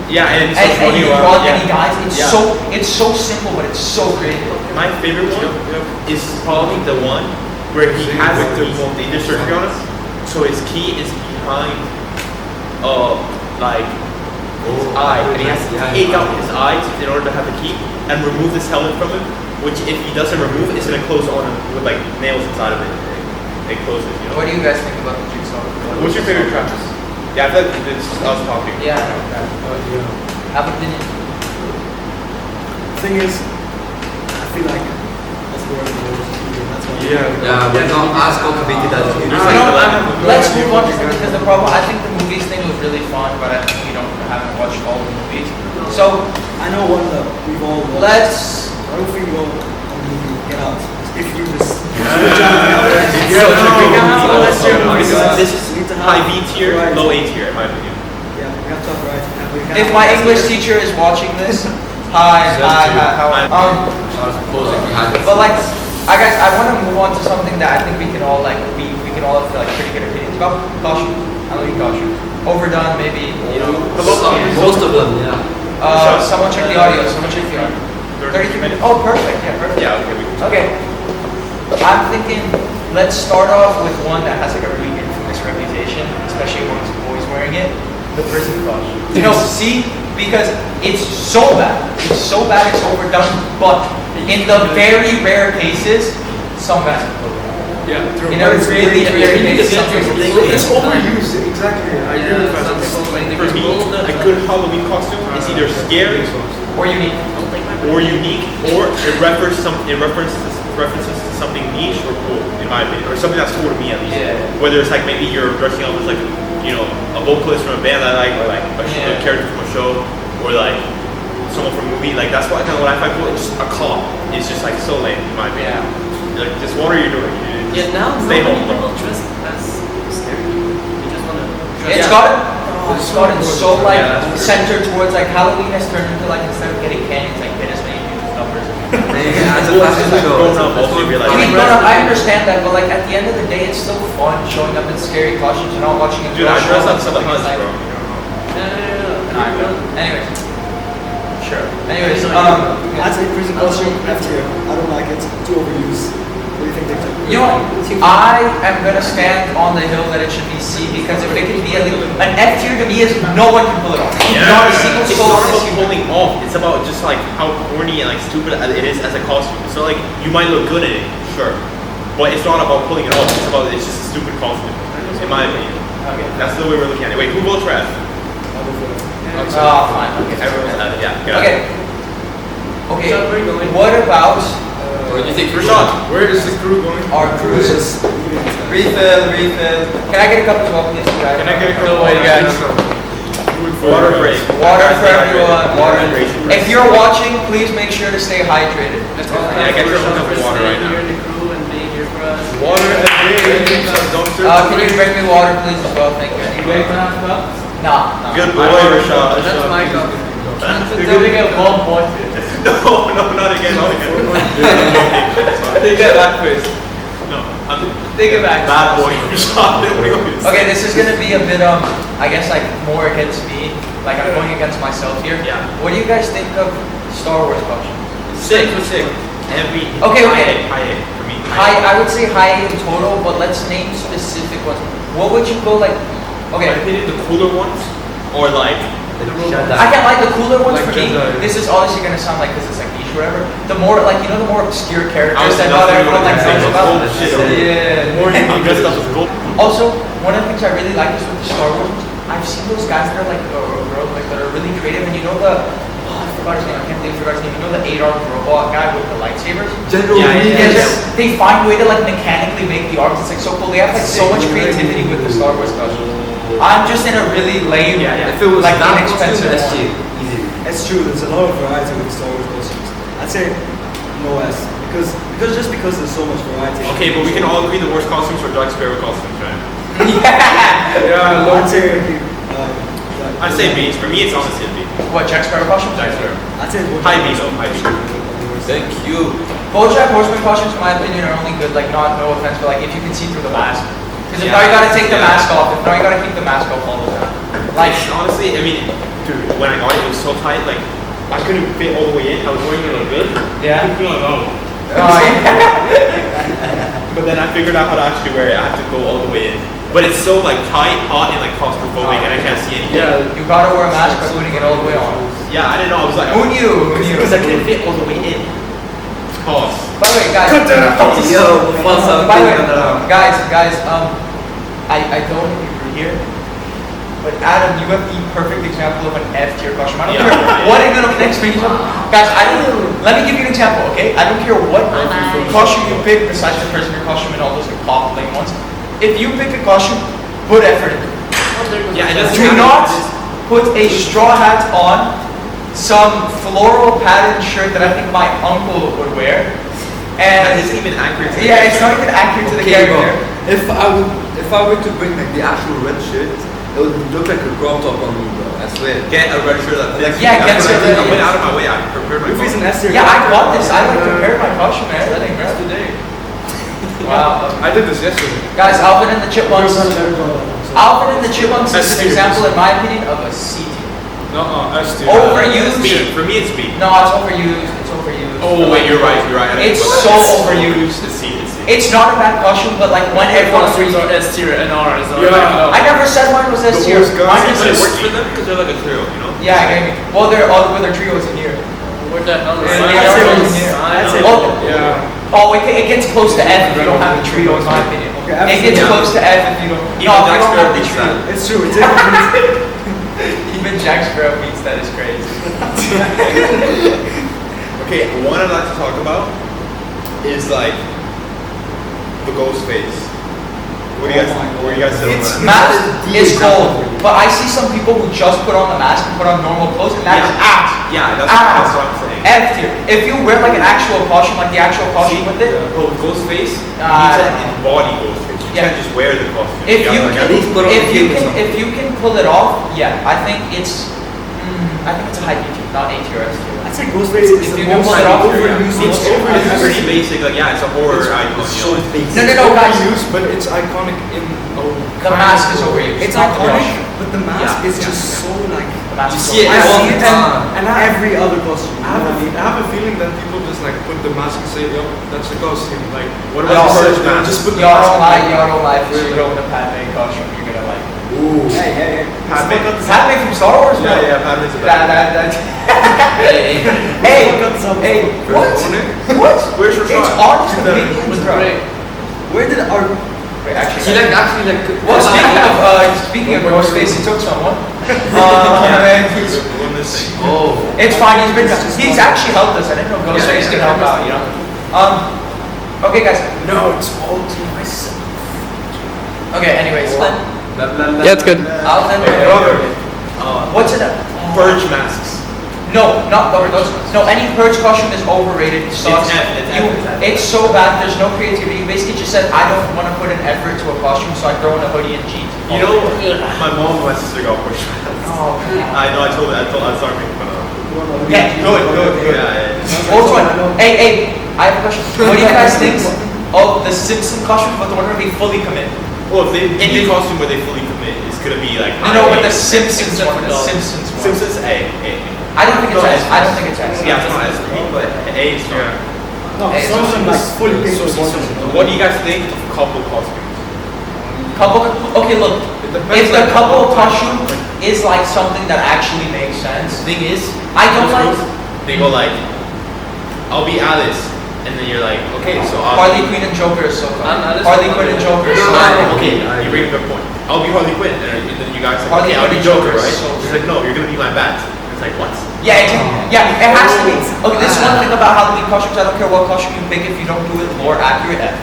Yeah, and And he runs and he dies. Yeah. It's so simple, but it's so creative. My favorite one is probably the one where he has the surgery on him. So his key is behind, like his eye, and he has to take out his eyes in order to have the key and remove this helmet from him. Which, if he doesn't remove, it's gonna close on him with like nails inside of it. It closes, you know. What do you guys think about the Jigsaw? What's your favorite trap? Yeah, I feel like it's just us talking. Yeah, I know that. Have an opinion. The thing is, I feel like that's where the worst movie, that's why. Yeah, we're not as cultivated as you. Let's move on because the problem. I think the movies thing was really fun, but I think haven't watched all the movies. So I know one that we've all watched. let's. I don't think we'll get out. If you just This is high B tier, low A tier, in my opinion. Yeah, we have to have right. And we have If my English teacher is watching this, hi. I suppose if we had it. But like, I want to move on to something that I think we can all like. We can all have like pretty good opinions about. Caution. I love you, caution. Overdone, maybe. You know. Most of them, yeah. Someone check the audio. Someone check the audio. 33 minutes. Oh, perfect. Yeah, perfect. Yeah, okay. Okay. I'm thinking, let's start off with one that has like a really infamous reputation, especially amongst boys wearing it. The prison costume. You know, see? Because it's so bad. It's so bad it's overdone. But in the very rare cases, some guys can pull it off. Yeah, true. In a really rare case, some guys can pull it It's off. overused, exactly. I agree with that. For me, a good Halloween costume is either scary Or unique. or unique, or it references to something niche or cool, in my opinion, or something that's cool to me at least. Yeah. Whether it's like maybe you're dressing up as like, you know, a vocalist from a band I like, or like a character from a show, or like someone from a movie. Like that's what what I find cool. It's just a cop. It's just like so lame, in my opinion. Like just what are you doing? Yeah, now Stay nobody home. people dress as scary. They just want to dress. It's gotten so like Yeah, that's true. centered towards like Halloween has turned into like instead of getting candy, it's like get as many numbers. As a fashion show. Grown up also realize. I mean, I understand that, but like at the end of the day, it's still fun showing up in scary costumes and not watching a Dude, girl I show dress up up to the like, hunt, bro. No. Anyways, Sure. anyways, I'd say prison costume F tier. I don't like it. Too overused. What do you think, Victor? you know, I am gonna stand on the hill that it should be C because if it can be an F tier to me is no one can pull it off. Not a single It's soul not in about this pulling off. It's about just like how corny and like stupid it is as a costume. So like you might look good in it, sure, but it's not about pulling it off. It's just a stupid costume, in my opinion. Okay. That's the way we're looking at it. Wait, who votes for F? Oh, fine. Okay. Everyone's F. Yeah. Good. Okay. Okay. So where are you going? What about Or do you think Rashad. Where is the crew going? our cruises? Refill. Can I get a cup as well, please? Can I get a No couple way, guys. Water break. Water for everyone. Water. Hydration. If you're watching, please make sure to stay hydrated. Yeah, get yourself a cup of water right now. Here in the crew and being here for us. Water and drink. Don't Can you bring me water, please, as well? Thank you. Nah. Good boy, Rashad. That's my cup. You're gonna get one point. No, not again. Not again. Take that back first. No, I'm Take it back. bad boy, Rashad. Okay, this is gonna be a bit I guess like more against me. Like I'm going against myself here. Yeah. What do you guys think of Star Wars costumes? Sick. Every Okay. high A for me. I would say high in total, but let's name specific ones. What would you go like? Okay, My opinion, the cooler ones, or like I can like the cooler ones Like for me. Jedi. This is obviously gonna sound like this is like niche niche, whatever, the more like the more obscure I characters was that not everyone like knows about. Shit. Yeah. More you dressed up as gold. Also, one of the things I really like is with the Star Wars. I've seen those guys that are like, or girls like that are really creative, and I forgot his name. I can't believe I forgot his name. You know the 8-armed robot guy with the lightsabers? General Yeah, Grievous. Yeah, they find a way to like mechanically make the arms. It's like so cool. They have like so much creativity with the Star Wars stuff. I'm just in a really lame, If it was like that inexpensive costume, S one. tier. Easy. It's true. There's a lot of variety with Star Wars costumes. I'd say no S because there's so much variety. Okay, but we can all agree the worst costumes are Jack Sparrow costumes, right? Yeah, I'd say I'd say B. For me, it's honestly a B. What, Jack Sparrow costume? Jack Sparrow. I'd say High B though, high B. Thank you. BoJack Horseman costumes, in my opinion, are only good. Like, no offense, but like if you can see through the mask. Because if Yeah. now you gotta take the Yeah. mask off. If now you gotta keep the mask off all the time. Like, Honestly, I mean, dude, when I got it, it was so tight. Like, I couldn't fit all the way in. I was wearing it like this. yeah. I feel like, oh. Yeah. But then I figured out how to actually wear it. I have to go all the way in. But it's so like tight, hot, and like claustrophobic, and I can't see anything. Yeah. You gotta wear a mask by putting it all the way on. Yeah, I didn't know. I was like, Who knew? Because I couldn't fit all the way in. Pause. By the way, guys. Yo, Mufasa, By the way, take that out. guys, I don't know if you were here, but Adam, you have the perfect example of an F tier costume. I don't Yeah. care what even next means. Guys, let me give you an example, okay? I don't care what costume you pick besides the prisoner costume and all those like pop lame ones. If you pick a costume, put effort into it. Yeah, it doesn't Do matter. not put a straw hat on, some floral patterned shirt that I think my uncle would wear, And and it's even accurate. To the yeah, it's picture. not even accurate to the Okay, bro. character. If I were to bring like the actual red shirt, it would look like a crop top on me, bro. I swear. Get a red shirt that fits. Yeah, get That's what I some did. I red- went out of my way. I prepared my Luffy's an costume. S tier. Yeah, I got this. I like compared my costume and everything, bro. Today. Wow. I did this yesterday. Guys, Alvin and the Chipmunks. Alvin and the Chipmunks is S an tier. example, in my opinion, of a C tier. No, S tier. Overused. B. For me, it's B. No, it's overused. It's overused. Oh wait, you're right. You're right. I It's didn't put so that. overused. It's C. It's C. It's not a bad costume, but like when everyone's Costumes are S tier and R is Yeah. I never said mine was S tier. worst guys. Mine But it is works for them because they're like a trio, you know. yeah, I get it. Well, they're all with their trios in here. What the hell is Yeah, that? yeah, I'd yeah. say Well, Yeah. oh, it gets close to F if you don't have the trio, in my opinion. Okay, F It is gets yeah. close to F if you don't. Even No, if you Jack don't Sparrow have the beats trio. that. It's true. It's Even Jack Sparrow beats that is crazy. Okay, one I'd like to talk about is like the ghost face. What do you guys? What do you guys say It's on that? mask is cool, but I see some people who just put on the mask and put on normal clothes, and that's Yeah. ass. Yeah, that's Ass. what I'm saying. F tier. If you wear like an actual costume, like the actual costume with it, Oh, ghost face. You Nah, need to I don't know. embody ghost face. You Yeah. can't just wear the costume. if you gotta, like, can, at least put on if a you cape or can, something. if you can pull it off, yeah, I think it's a high B tier, not A tier, S tier. I'd say Ghostface is If the you can most pull it off, overused. It's Overused. pretty basic. Like yeah, it's a horror icon. You know? No, no, no, guys. Overused, but it's iconic in a The mask is overused. It's not the iconic, brush. but the mask Yeah, is yeah, just yeah. so like. The mask You is see it I overused. all see the it time. and every other costume. I have a feeling that people just like put the mask and say, yo, that's the costume. Like, What Y'all about the heard purge they'll mask? just put the Y'all mask don't on. lie, y'all don't lie. If you throw in a Padme costume, you're gonna like it. Ooh. Hey. Padme. Padme from Star Wars, bro. Yeah, Padme's a That, bad. hey, hey, what? What? Where's your It's shot? honest opinions, bro. Where did our Wait, actually, She like actually like. well, speaking of Ghostface, he took someone. He's- We're missing. Oh. it's fine. He's actually helped us. I didn't know Ghostface could help out. You know. Okay, guys. No, it's all to myself. Okay. Anyways, Yeah, it's good. Alvin. What's it? Purge masks. No, not those. No, any purge costume is overrated. It sucks. It's F. It's so bad. There's no creativity. You basically just said, I don't want to put an effort into a costume, so I throw in a hoodie and jeans. You know, my mom and my sister got purge masks. Oh, I know. I started making fun of them. yeah, good. Yeah. Also, hey, I have a question. What do you guys think of the Simpson costume, but the one where they fully commit? Well, if they any costume where they fully commit, it's gonna be like. No, but the Simpsons one. The Simpsons one. Simpsons A. I don't think it's S. I don't think it's S. Yeah, it's not S for me, but A is strong. No, Hey, some of them like fully paid so- for so- one. What do you guys think of couple costumes? Couple. Okay, look. It depends, If the like, couple how- costume is like something that actually makes sense, Thing is, I don't like. they go like I'll be Alice, and then you're like, okay, so I'll Harley Quinn and Joker is so fun. I'm Alice. Harley Quinn and Joker is so fun. Okay, you bring up a point. I'll be Harley Quinn, and then you guys like, Harley okay, I'll Quinn be and Joker, Joker is right? so She's like, no, you're gonna be my bat. It's like, what? Yeah, it has to be. Okay, this is one thing about Halloween costumes. I don't care what costume you pick if you don't do it more accurate. F.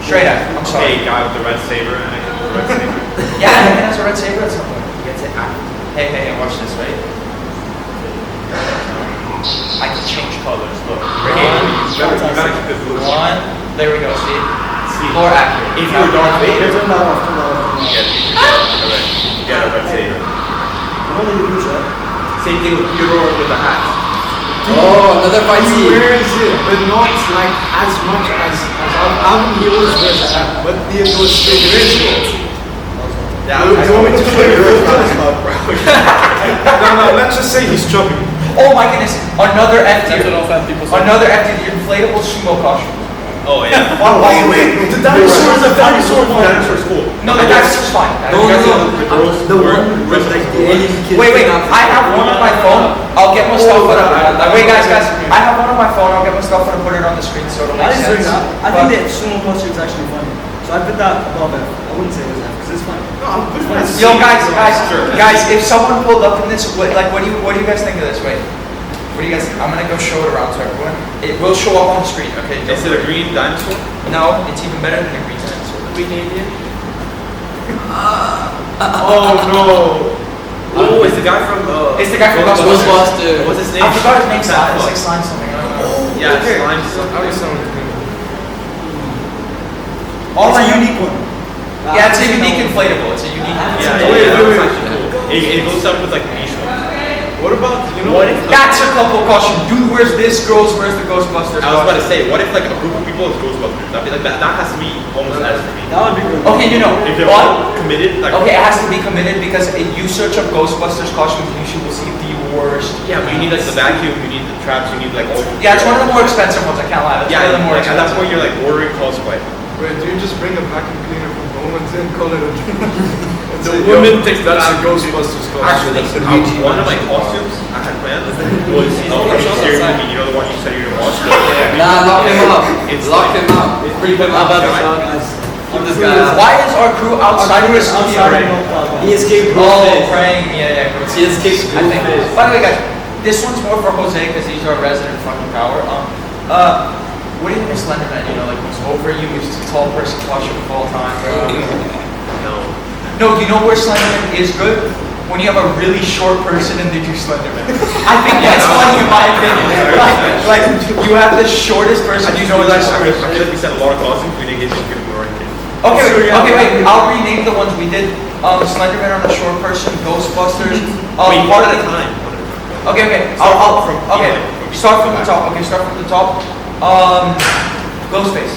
Straight F. I'm sorry. Okay, guy with the red saber, and I the red saber. Yeah, he has a red saber at some point. He gets it out. Hey, watch this, right? I can change colors. Look. Okay, you gotta keep it blue. One. There we go. See? See, More accurate. if you were Darth Vader, Turn that off, turn that off. you get a red saber. What do you do, sir? Same thing with Theodore with the hat. Oh, another fight He scene. wears it, but not like as much as Alvin. He always wears a hat, but he goes straight in. Yeah, You I want me to show play you your bro. No, let's just say he's chubby. Oh my goodness! Another F That's tier. what all fat people say. Another F tier. The inflatable sumo costume. Oh yeah. Wait, the dinosaur is a dinosaur one. Dinosaur's cool. No, the dinosaur's fine. No, The no, girls the were- one with like the alien kid. Wait, I have one on my phone. I'll get my stuff on it. Wait, guys, I have one on my phone. I'll get my stuff and put it on the screen so it'll I make didn't sense. say that. I But- think the sumo costume is actually funny. So I put that above F. I wouldn't say it was F because it's funny. Yo, guys, Sure. guys, if someone pulled up in this, what do you guys think of this? Wait, what do you guys think? I'm gonna go show it around to everyone. It will show up on the screen, okay? Is it a green dinosaur? No, it's even better than a green dinosaur. Green alien. Oh no. Oh, it's the guy from It's the guy from Ghostbusters. What's his name? I forgot his name. It's Fat like fuck. slime something. I don't know. Yeah, Okay. slime I something. was someone. All It's I a unique one. Yeah, it's a unique inflatable. It's a unique. Yeah, Wait, that was wait. actually cool. It goes up with like niche ones. What about What if That's a couple caution. Dude, where's this? Girls, where's the Ghostbusters? I was about to say, what if like a group of people is Ghostbusters? That'd be like that has to be almost as for me. That would be good. Okay, If they're what? all committed, like Okay, it has to be committed because if you search up Ghostbusters costumes, you will see the worst. yeah, but you need like the vacuum, you need the traps, you need like all. Yeah, it's one of the more expensive ones. I can't lie. That's one of Yeah, the more like, at that expensive. point you're like ordering cosplay. Wait, do you just bring a vacuum cleaner from home and then call it a The say, woman yo, takes that's a that. Ghostbusters costume. Actually, one of my costumes I had planned was from the scary movie. You know the one you said you were gonna watch? Nah, lock him up. It's Lock like- him up. Bring him up. Keep this guy out. Why is our crew outside of the studio? Outside of the He escaped Oh, Ghostface. praying. Yeah. He escaped I think. Ghostface. By the way, guys, this one's more for Jose because he's our resident fucking power. What do you think of Slenderman? You know, like he's overused, tall person costume of all time. No. No, do you know where Slenderman is good? When you have a really short person and they do Slenderman. I think that's funny in my opinion. Like you have the shortest person, you know that's I good. feel like we said a lot of costumes, we didn't get to good more kids. Okay, wait. I'll rename the ones we did. Slenderman on a short person, Ghostbusters. Wait, one at Harley- a time. Okay. Start from the top. Okay, start from the top. Ghostface.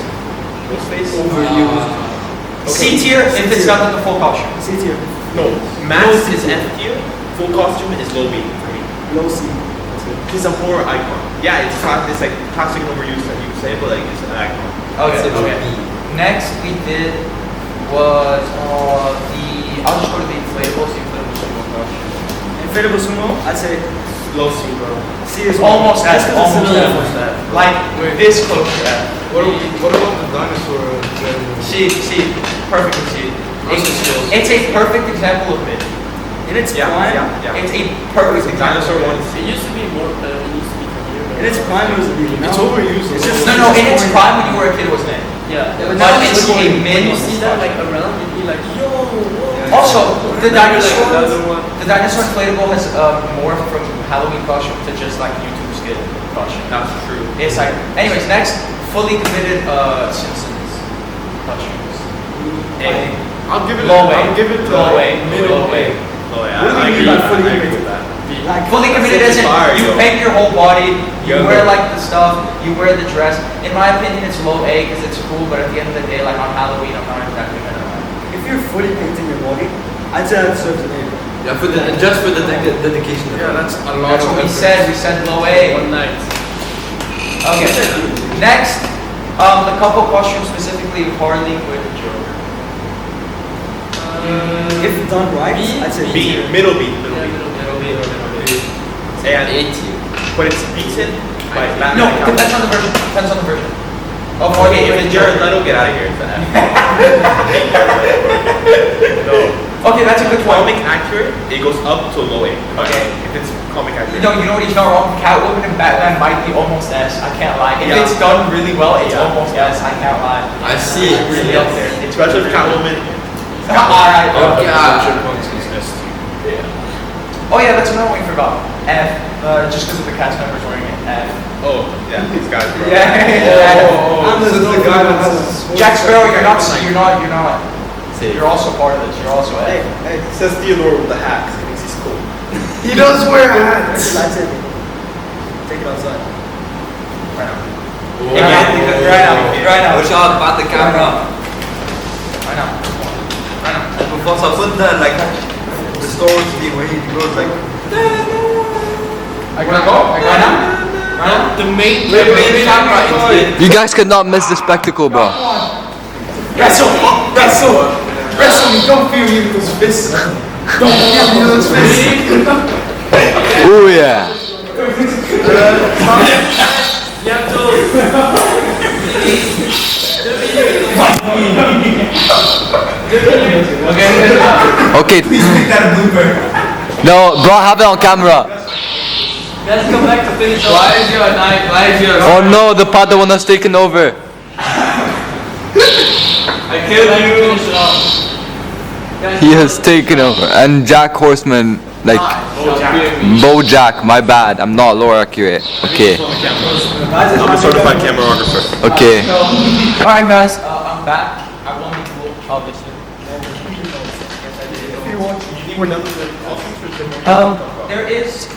Ghostface? Overused. C tier if it's done with the full costume. C tier. No. Max is F tier, full costume is low B for me. Low C. He's a horror icon. Yeah, it's like classic and overused like you say, but like it's an icon. Okay. Next we did was I'll just go to the inflatables. The inflatable sumo costume. Inflatable sumo, I'd say Low C, bro. C is well. Almost Just F. 'cause it's Almost similar. F. Like this close to F. What about the dinosaur? See, perfectly see. Also skills. It's a perfect example of mid. In its Yeah, prime, yeah. It's a perfect The example. dinosaur one. It used to be more. It used to be funnier. in its prime it was a B. It's overused. It's just No, in its prime when you were a kid it was mid. Yeah. But But now it's it's a going- mid. When you see that like around, you'd be like, yo. Whoa. Also, the dinosaur, Another one. the dinosaur inflatable has morphed from Halloween costume to just like YouTube skit costume. That's true. It's like, anyways, next, fully committed Simpsons costumes. A. I'll give it. Low A. I'll give it Low A. middle Low A. Oh yeah, What do I you agree mean with by that. fully I agree committed? with that. Like, Fully committed as in Fire, you yo. paint your whole body, you Yo, wear bro. like the stuff, you wear the dress. In my opinion, it's low A because it's cool, but at the end of the day, like on Halloween, I'm not exactly gonna. if you're fully painting your body, I'd say that serves an A. Yeah, just for the dedication. Yeah, that's a lot That's of what we effort. said. We said low A. One night. Okay. Next, the couple costumes specifically Harley Quinn and Joker. If done right, I'd say B, middle B, middle Yeah, B. middle. And A tier. but it's decent. By Batman No, and Catwoman. depends on the version. Depends on the version. Okay, if it's Jared Leto, get out of here. It's an F. No. Okay, that's a good point. Comic accurate, it goes up to low A. Okay. If it's comic accurate. You know what he's not wrong? Catwoman and Batman might be almost S. I can't lie. If Yeah. it's done really well, it's Yeah. almost S. I can't lie. I see it. Really up there. Especially if Catwoman. Alright. God. Oh yeah, that's another one we forgot. F. Just because of the cast members wearing it. F. Oh, yeah, these guys, bro. Yeah. This is the guy that has. Jack Sparrow, you're not. Safe. You're also part of this. You're also Hey, F. hey, it says Theodore with the hat 'cause he thinks he's cool. He does wear hats. Lightsaber. Take it outside. Right now. Right now. Watch out, about the camera. Right now. Because I put that like the story scene where he goes like I gotta go. Right now. The main camera is You guys cannot miss the spectacle, bro. Wrestle! Don't fear me with those fists. Don't fear me with those fists. Oh yeah. Okay. No, bro, have it on camera. Let's go back to finish. Why is your knife? Oh no, the Padawan has taken over. I killed you. He has taken over. And Jack Horseman, like, Bojack, my bad. I'm not lore accurate. Okay. I'm a certified cameraographer. Okay. Alright guys, I'm back. I won the duel, obviously. There is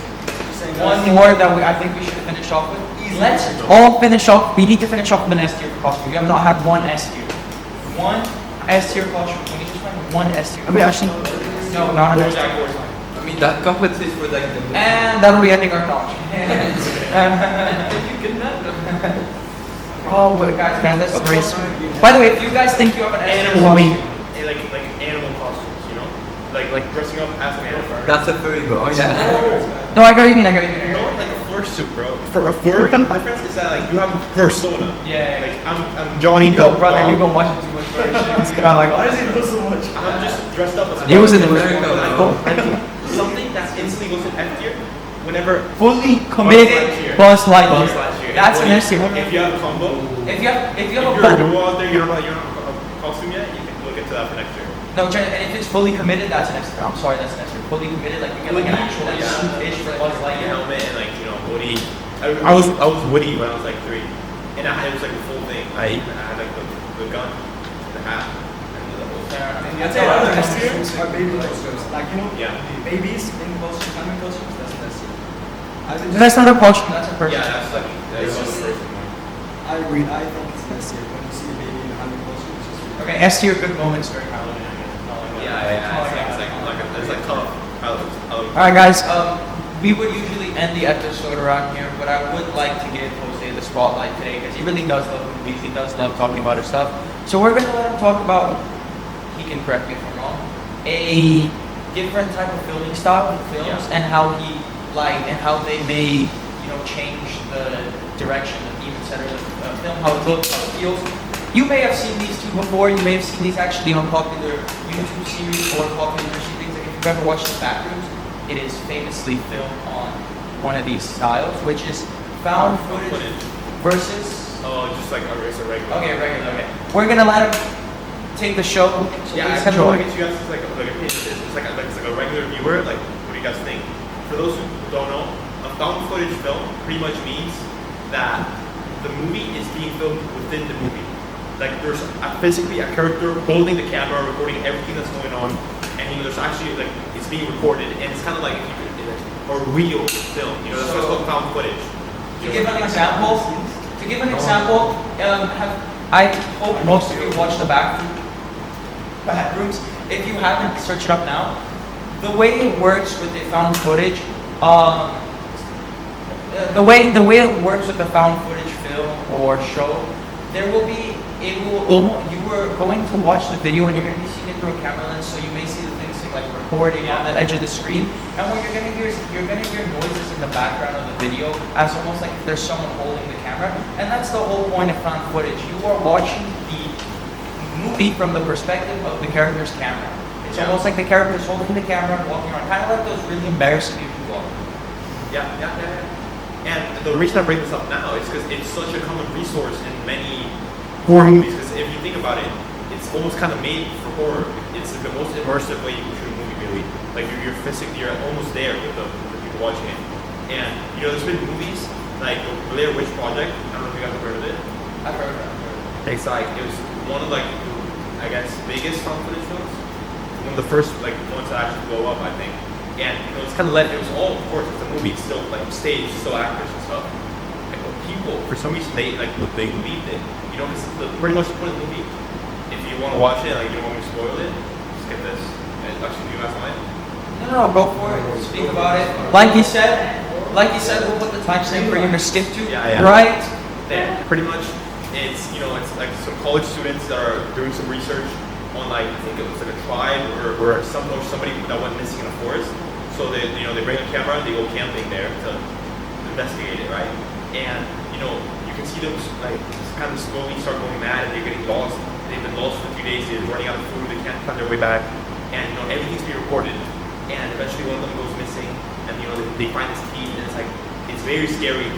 one more that I think we should finish off with. Let's all finish off. We need to finish off with an S tier costume. We have not had one S tier. One S tier costume. Can we just find one S tier? Actually, no, not an S tier. I mean that comment is for like the And that'll be ending our talk. Oh, well, guys, man, that's great. By the way, if you guys think you have an S tier costume, Like animal costumes, you know? Like dressing up as an animal. that's a furry bro. Oh yeah. no, I got what you mean. You know, like a fursuit, bro. For a furry, my friends is that like you have a persona. Yeah. Like I'm Johnny. Yo, brother, you've been watching too much furry shit. It's kinda like, Why does he know so much? I'm just dressed up as a He was in the something that's instantly goes to F tier whenever fully Buzz committed Lightyear. Buzz Lightyear. Buzz Lightyear. That's an S tier. If you have a combo, If you have if a you're a full, duo out there, you don't have a costume yet, you can look into that for next year. no, and if it's fully committed, that's an S tier. I'm sorry, that's an S tier. Fully committed, like you get like an actual Yeah. suit-ish for Buzz Like a Lightyear. helmet and like Woody. I was Woody when I was like 3, and it was like the full thing. I had like the gun, the hat, and the whole thing. I'd say other costumes are baby costumes. Like, you know, Yeah. babies in costumes, animal costumes, that's an S tier. I think That's not a costume, that's a person. Yeah, that's like It's that's just- the first one. I agree. I think it's an S tier when you see a baby in an animal costume. It's just Okay, S tier good moments during Halloween. I guess. Not like that. It's like tough. Alright guys, we would usually end the episode around here, but I would like to give Jose the spotlight today because he really does love movies, he does love talking about his stuff. So we're gonna let him talk about, he can correct me if I'm wrong, a different type of filming style in films and how he and how they may, change the direction, the theme, etc. of the film, how it looks, how it feels. You may have seen these two before, you may have seen these actually on popular YouTube series or popular things. Like if you've ever watched The Backrooms, it is famously filmed on one of these styles, which is found footage versus. Oh, just like it's a regular. Okay, regular. Okay, we're gonna let him take the show. So Yeah, please I enjoy. guess you guys it's like a opinion. It's like a regular viewer. Like, what do you guys think? For those who don't know, a found footage film pretty much means that the movie is being filmed within the movie. Like there's physically a character holding the camera, recording everything that's going on, and there's actually like it's being recorded, and it's kind of like a real film. That's what's called found footage. To give an example, I hope most of you watched the Backrooms. If you haven't, search it up now. The way it works with the found footage, the way it works with the found footage film or show, you were going to watch the video and you're going to be seeing it through a camera lens, so you may see the things like recording on the edge of the screen. And what you're gonna hear is you're gonna hear noises in the background of the video, as almost like if there's someone holding the camera. And that's the whole point of found footage. You are watching the movie from the perspective of the character's camera. It's almost like the character's holding the camera and walking around, kind of like those really embarrassing YouTube vlogs. And the reason I bring this up now is because it's such a common resource in many horror movies. Because if you think about it, it's almost kind of made for horror. It's the most immersive way you can shoot a movie, really. Like you're almost there with the people watching it. And you know, there's been movies like the Blair Witch Project. I don't know if you guys have heard of it. I've heard of that. It's like it was one of like I guess biggest found footage films. One of the first like ones that actually blow up, I think. And you know, it's kind of it was all, of course, it's a movie, it's still like staged, still actors and stuff. Like, but people, for some reason, they believed it. You know, because pretty much the point of the movie. If you want to watch it, like you don't want me to spoil it, just get this. And actually, you guys mind? No, go for it. Speak about it. Like you said, we'll put the timestamp for you to skip to. Yeah. Right there. Pretty much, it's it's like some college students that are doing some research on like I think it was like a tribe or somebody that went missing in a forest. So they bring a camera and they go camping there to investigate it, right? And you can see them like kind of slowly start going mad and they're getting lost. They've been lost for a few days. They're running out of food. They can't find their way back. And everything's being recorded. And eventually one of them goes missing. And they find his teeth and it's very scary.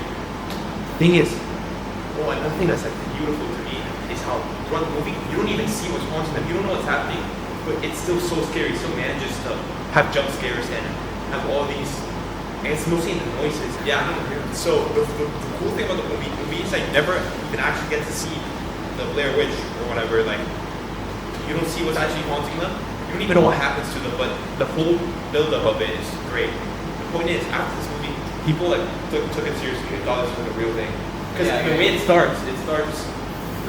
Thing is, another thing that's like beautiful to me is how throughout the movie you don't even see what's haunting them. You don't know what's happening, but it's still so scary. So manages to have jump scares and have all these, and it's mostly in the noises. Yeah. So the cool thing about the movie is like never you can actually get to see the Blair Witch or whatever. Like you don't see what's actually haunting them. You don't even know what happens to them. But the whole build-up of it is great. The point is, after this movie, people like took it seriously. They thought this was a real thing. Because the way it starts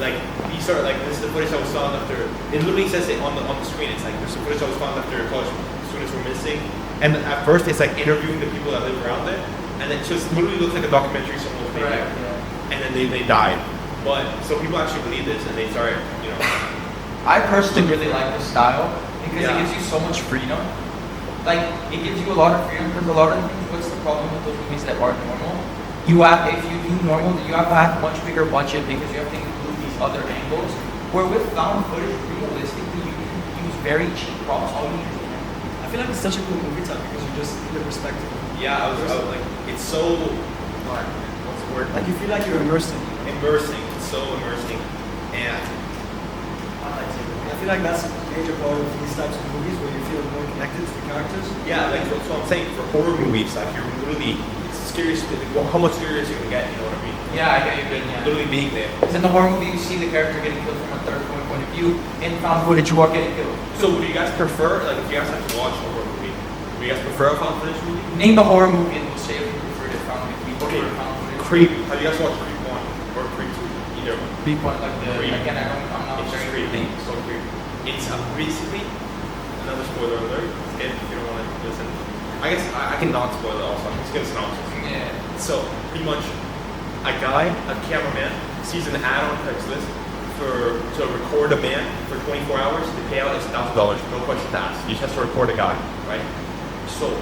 like you start like this is the footage that was found after. It literally says it on the screen. It's like this is the footage that was found after college students were missing. And at first it's like interviewing the people that live around there, and it just literally looks like a documentary someone was making. And then they died. But so people actually believe this, and they start I personally really like the style because it gives you so much freedom. Like it gives you a lot of freedom because a lot of things. What's the problem with those movies that aren't normal? If you do normal, you have to have much bigger budget because you have to include these other angles. Where with found footage, realistically, you can use very cheap props. All you need is I feel like it's such a cool movie type because you just get the perspective. Yeah, I was like, it's so. What's the word? Like you feel like you're immersed in it. Immersing. It's so immersing, and I feel like that's a major part of these types of movies where you feel more connected to the characters. Yeah, like that's what I'm saying. For horror movies, like you're literally scariest. How much scarier you can get? You know what I mean? Yeah, I get you good. Yeah. Literally being there. Because in the horror movie, you see the character getting killed from a third point of view. In found footage, you are getting killed. So, would you guys prefer, like, if you guys have to watch a horror movie, would you guys prefer a found footage movie? Name the horror movie and we'll say if you prefer it found footage. Okay, Found footage. Creep. Have you guys watched Creep 1 or Creep 2? Either one. Creep one, like the Creep. again. I'm not It's just very Creep. It's so Creep. It's basically another spoiler alert. If you don't want to listen, I guess I can not spoil it also. I'm just gonna synopsis. Yeah. So pretty much, a cameraman, sees an ad on Craigslist to record a man for 24 hours. The payout is $1,000, no questions asked. You just have to record a guy, right? So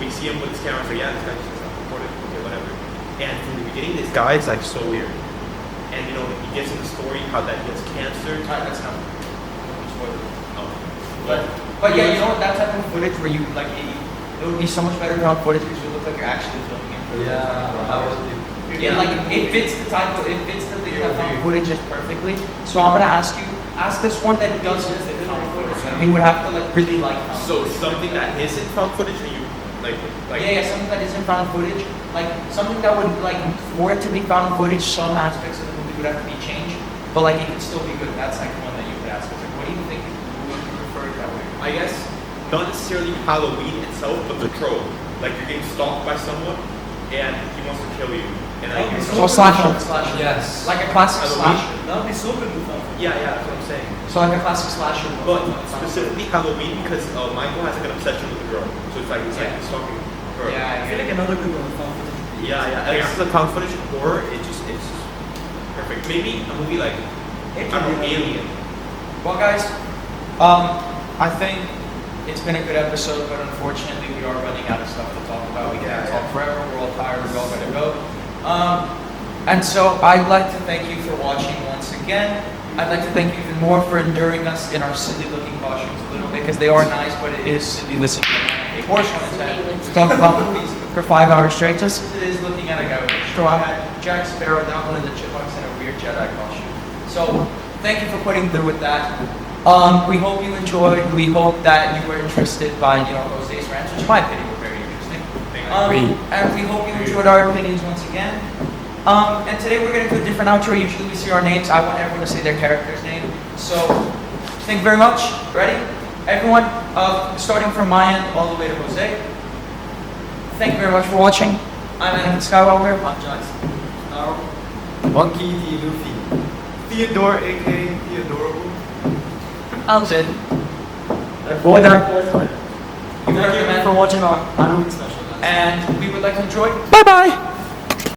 we see him with his camera. So yeah, this guy just has to record it. Okay, whatever. And from the beginning, this guy is like so weird. And he gets in the story how that he has cancer. That's not. Oh. But yeah, you know what? That type of footage where you like it would be so much better found footage because you look like you're actually filming it. Yeah, like it fits the thing that found footage just perfectly. So I'm gonna ask this one that doesn't fit found footage. We would have to like really like. So something that isn't found footage, and you like. Yeah, something that isn't found footage, like something that would like for it to be found footage, some aspects of the movie would have to be changed, but like it could still be good. That's like one that you could ask. Like, what do you think? Would you prefer it that way? I guess not necessarily Halloween itself, but the trope. Like you're getting stalked by someone, and he wants to kill you. And like So slasher. Yes. Like a classic Halloween? slasher. That would be so good with that. yeah, that's what I'm saying. So like a classic slasher. But specifically Halloween because Michael has like an obsession with the girl, so it's like he's stalking her. Yeah, I feel like another good one with found footage. Yeah. Like, this is a found footage horror. It's just perfect. Maybe a movie like I don't know, Alien. Well, guys, I think It's been a good episode, but unfortunately we are running out of stuff to talk about. We can't talk forever. We're all tired. We're all gonna go. And so I'd like to thank you for watching once again. I'd like to thank you even more for enduring us in our silly-looking costumes a little bit, because they are nice, but it is silly listening to a horse on his head. Talk about movies for 5 hours straight, just as it is looking at a guy with a straw hat, Jack Sparrow, down one of the chipmunks, and a weird Jedi costume. So, thank you for putting through with that. We hope you enjoyed. We hope that you were interested by, Jose's rants, which in my opinion were very interesting. And we hope you enjoyed our opinions once again. And today we're going to do a different outro. Usually we see our names. I want everyone to say their character's name. So, thank you very much. Ready? Everyone, starting from my end all the way to Jose. Thank you very much for watching. I'm Anakin Skywalker. I'm Jackson. Monkey D. Luffy. Theodore, aka Theodorable. Alvin. Boy, You Thank heard the you man. for watching our Halloween special, guys. And we would like to enjoy. Bye-bye.